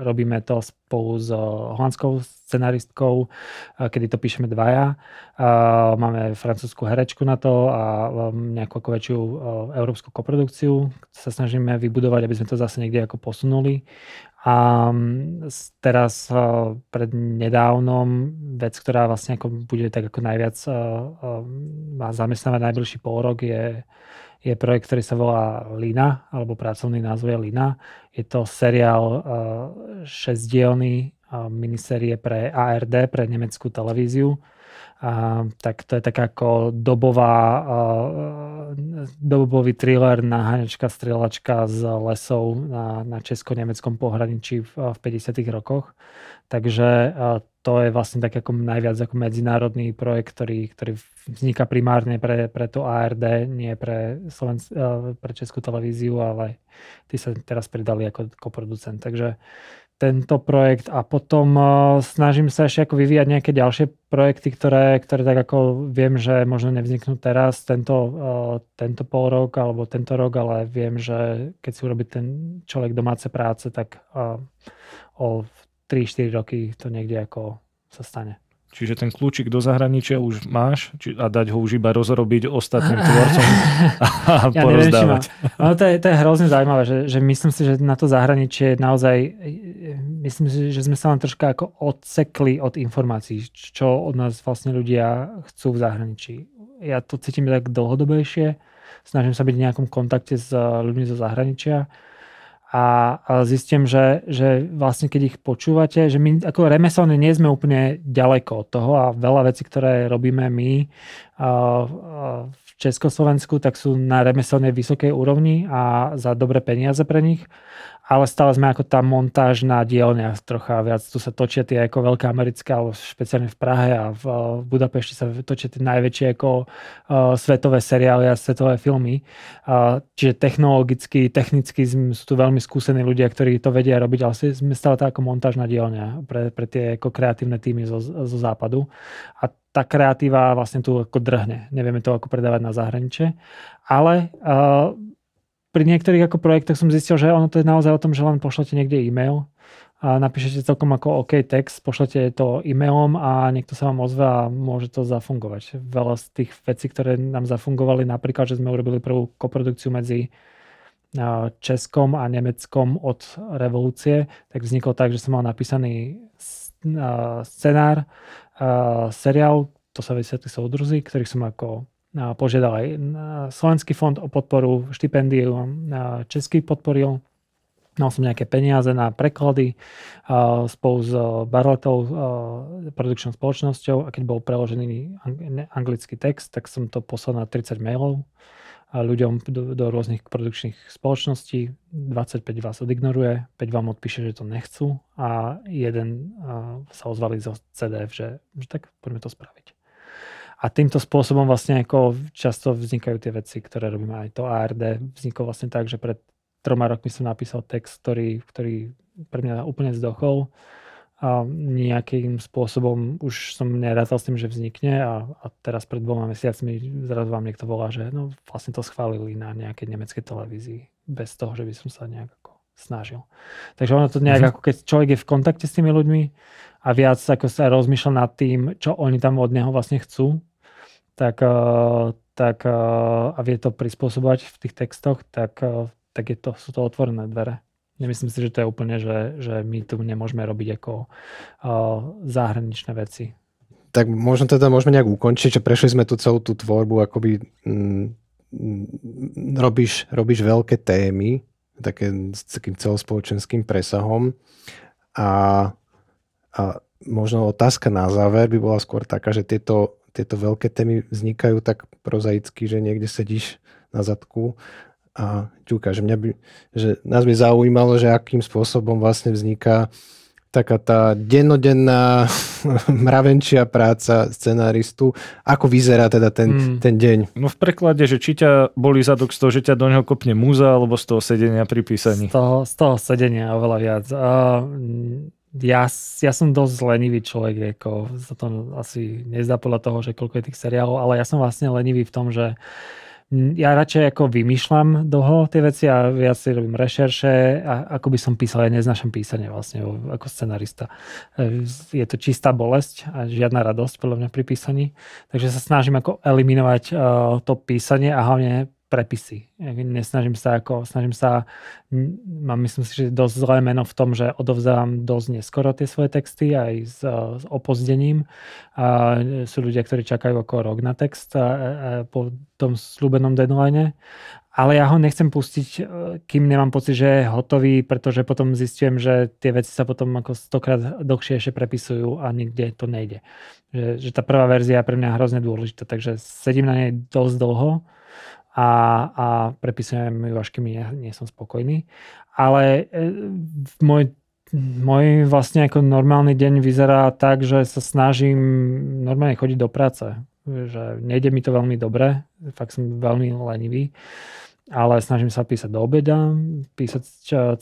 robíme to spolu s holandskou scenaristkou, kedy to píšeme dvaja. Máme francúzsku herečku na to a nejakú ako väčšiu európsku koprodukciu. Sa snažíme vybudovať, aby sme to zase niekde ako posunuli. A teraz pred nedávnom vec, ktorá vlastne ako bude tak ako najviac má zamestnávať najbližší pôrok, je projekt, ktorý sa volá Lina, alebo pracovný názov je Lina. Je to seriál 6-dielny minisérie pre ARD, pre nemeckú televíziu. Tak to je taká ako dobový thriller, naháňačka, strieľačka z lesov na česko-nemeckom pohraničí v 50. rokoch. Takže to je vlastne tak ako najviac ako medzinárodný projekt, ktorý vzniká primárne pre to ARD, nie pre Českú televíziu, ale tí sa teraz pridali ako koproducent. Takže tento projekt a potom snažím sa ešte ako vyvíjať nejaké ďalšie projekty, ktoré tak ako viem, že možno nevzniknú teraz tento pol rok alebo tento rok, ale viem, že keď si urobí ten človek domáce práce, tak o 3-4 roky to niekde ako sa stane. Čiže ten kľúčik do zahraničia už máš a dať ho už iba rozrobiť ostatným tvorcom a porozdávať. No to je hrozne zaujímavé, že myslím si, že na to zahraničie naozaj, myslím si, že sme sa len troška ako odsekli od informácií, čo od nás vlastne ľudia chcú v zahraničí. Ja to cítim tak dlhodobejšie, snažím sa byť v nejakom kontakte s ľuďmi zo zahraničia. A zistím, že vlastne keď ich počúvate, že my ako remeselne nie sme úplne ďaleko od toho a veľa vecí, ktoré robíme my v Československu, tak sú na remeselnej vysokej úrovni a za dobré peniaze pre nich. Ale stále sme ako tá montážna dielňa trocha viac. Tu sa točia tie ako veľké americké, alebo špeciálne v Prahe a v Budapešti sa točia tie najväčšie ako svetové seriály a svetové filmy. Čiže technicky sú tu veľmi skúsení ľudia, ktorí to vedia robiť, ale sme stále tá ako montážna dielňa pre tie ako kreatívne týmy zo západu. A tá kreatíva vlastne tu ako drhne. Nevieme to ako predávať na zahraničie. Ale pri niektorých ako projektoch som zistil, že ono to je naozaj o tom, že len pošlete niekde e-mail a napíšete celkom ako OK text, pošlete to e-mailom a niekto sa vám ozve a môže to zafungovať. Veľa z tých vecí, ktoré nám zafungovali, napríklad, že sme urobili prvú koprodukciu medzi Českom a Nemeckom od revolúcie, tak vzniklo tak, že som mal napísaný scenár, seriál, to sa vysvetlí soudruzi, ktorých som ako požiadal aj Slovenský fond o podporu, štipendium Český podporil. Mal som nejaké peniaze na preklady spolu s Barlettou produkčnou spoločnosťou a keď bol preložený anglický text, tak som to poslal na 30 mailov ľuďom do rôznych produkčných spoločností. 25 vás odignoruje, 5 vám odpíše, že to nechcú a jeden sa ozvali zo CDF, že tak poďme to spraviť. A týmto spôsobom vlastne ako často vznikajú tie veci, ktoré robíme aj to ARD. Vzniklo vlastne tak, že pred 3 rokmi som napísal text, ktorý pre mňa úplne zdochol. A nejakým spôsobom už som nerátal s tým, že vznikne a teraz pred 2 mesiacmi zrazu vám niekto volá, že no vlastne to schválili na nejakej nemeckej televízii bez toho, že by som sa nejak ako snažil. Takže ono to nejak ako keď človek je v kontakte s tými ľuďmi a viac ako sa rozmýšľa nad tým, čo oni tam od neho vlastne chcú, tak a vie to prispôsobovať v tých textoch, tak sú to otvorené dvere. Nemyslím si, že to je úplne, že my tu nemôžeme robiť ako zahraničné veci. Tak možno teda môžeme nejak ukončiť, že prešli sme tu celú tú tvorbu, akoby robíš veľké témy, s takým celospoločenským presahom a možno otázka na záver by bola skôr taká, že tieto veľké témy vznikajú tak prozaicky, že niekde sedíš na zadku a ťuka, že nás by zaujímalo, že akým spôsobom vlastne vzniká taká tá dennodenná mravenčia práca scenáristu. Ako vyzerá teda ten deň? No v preklade, že či ťa bolí zadok z toho, že ťa do neho kopne múza, alebo z toho sedenia pri písaní? Z toho sedenia oveľa viac. Ja som dosť lenivý človek, ako sa to asi nezdá podľa toho, že koľko je tých seriálov, ale ja som vlastne lenivý v tom, že ja radšej ako vymýšľam dlho tie veci a viac si robím rešerše a ako by som písal, ja neznášam písanie vlastne ako scenarista. Je to čistá bolesť a žiadna radosť podľa mňa pri písaní, takže sa snažím ako eliminovať to písanie a hlavne prepisy. Mám myslím si, že dosť zlé meno v tom, že odovzdávam dosť neskoro tie svoje texty aj s opozdením. Sú ľudia, ktorí čakajú ako rok na text po tom slúbenom deadline. Ale ja ho nechcem pustiť, kým nemám pocit, že je hotový, pretože potom zistujem, že tie veci sa potom ako 100-krát dlhšie ešte prepisujú a nikde to nejde. Že tá prvá verzia je pre mňa hrozne dôležitá, takže sedím na nej dosť dlho a prepisujem ju, až kým nie som spokojný. Ale môj Môj vlastne ako normálny deň vyzerá tak, že sa snažím normálne chodiť do práce. Že nejde mi to veľmi dobre, fakt som veľmi lenivý, ale snažím sa písať do obeda, písať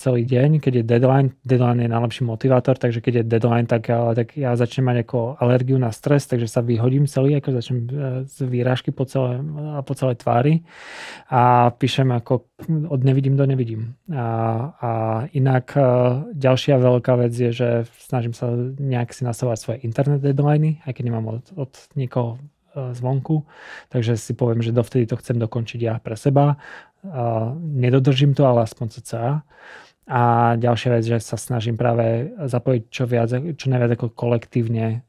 celý deň, keď je deadline. Deadline je najlepší motivátor, takže keď je deadline, tak ja začnem mať ako alergiu na stres, takže sa vyhodím celý, ako začnem z výrážky po celej tvári a píšem ako od nevidím do nevidím. A inak ďalšia veľká vec je, že snažím sa nejak si nastavovať svoje internet deadliny, aj keď nemám od nikoho zvonku, takže si poviem, že dovtedy to chcem dokončiť ja pre seba. Nedodržím to, ale aspoň cca. A ďalšia vec, že sa snažím práve zapojiť čo najviac ako kolektívne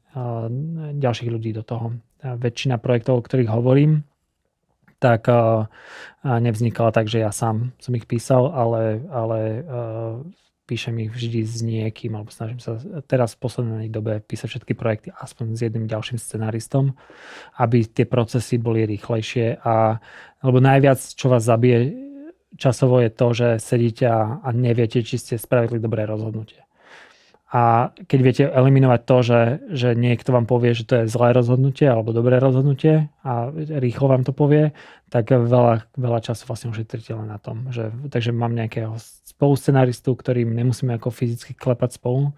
ďalších ľudí do toho. Väčšina projektov, o ktorých hovorím, tak nevznikala tak, že ja sám som ich písal, ale píšem ich vždy s niekým, alebo snažím sa teraz v poslednej dobe písať všetky projekty aspoň s jedným ďalším scenaristom, aby tie procesy boli rýchlejšie. Lebo najviac, čo vás zabije časovo, je to, že sedíte a neviete, či ste spravili dobré rozhodnutie. A keď viete eliminovať to, že niekto vám povie, že to je zlé rozhodnutie alebo dobré rozhodnutie a rýchlo vám to povie, tak veľa času vlastne ušetríte len na tom. Takže mám nejakého spoluscenaristu, ktorým nemusíme ako fyzicky klepať spolu,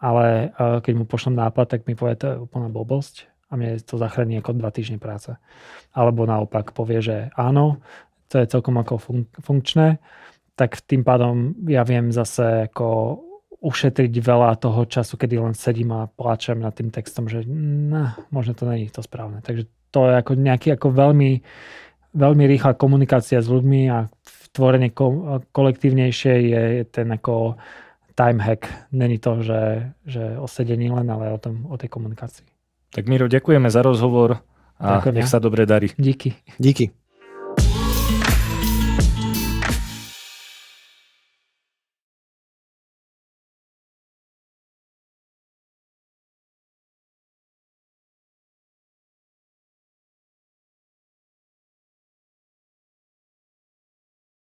ale keď mu pošlem nápad, tak mi povie, to je úplná blbosť a mne to zachráni ako 2 týždne práce. Alebo naopak povie, že áno, to je celkom ako funkčné, tak tým pádom ja viem zase ako ušetriť veľa toho času, kedy len sedím a pláčem nad tým textom, že možno to není to správne. Takže to je ako nejaký ako veľmi, veľmi rýchla komunikácia s ľuďmi a tvorenie kolektívnejšie je ten ako time hack. Není to, že o sedení len, ale o tej komunikácii. Tak Miro, ďakujeme za rozhovor a nech sa dobre darí. Díky. Díky.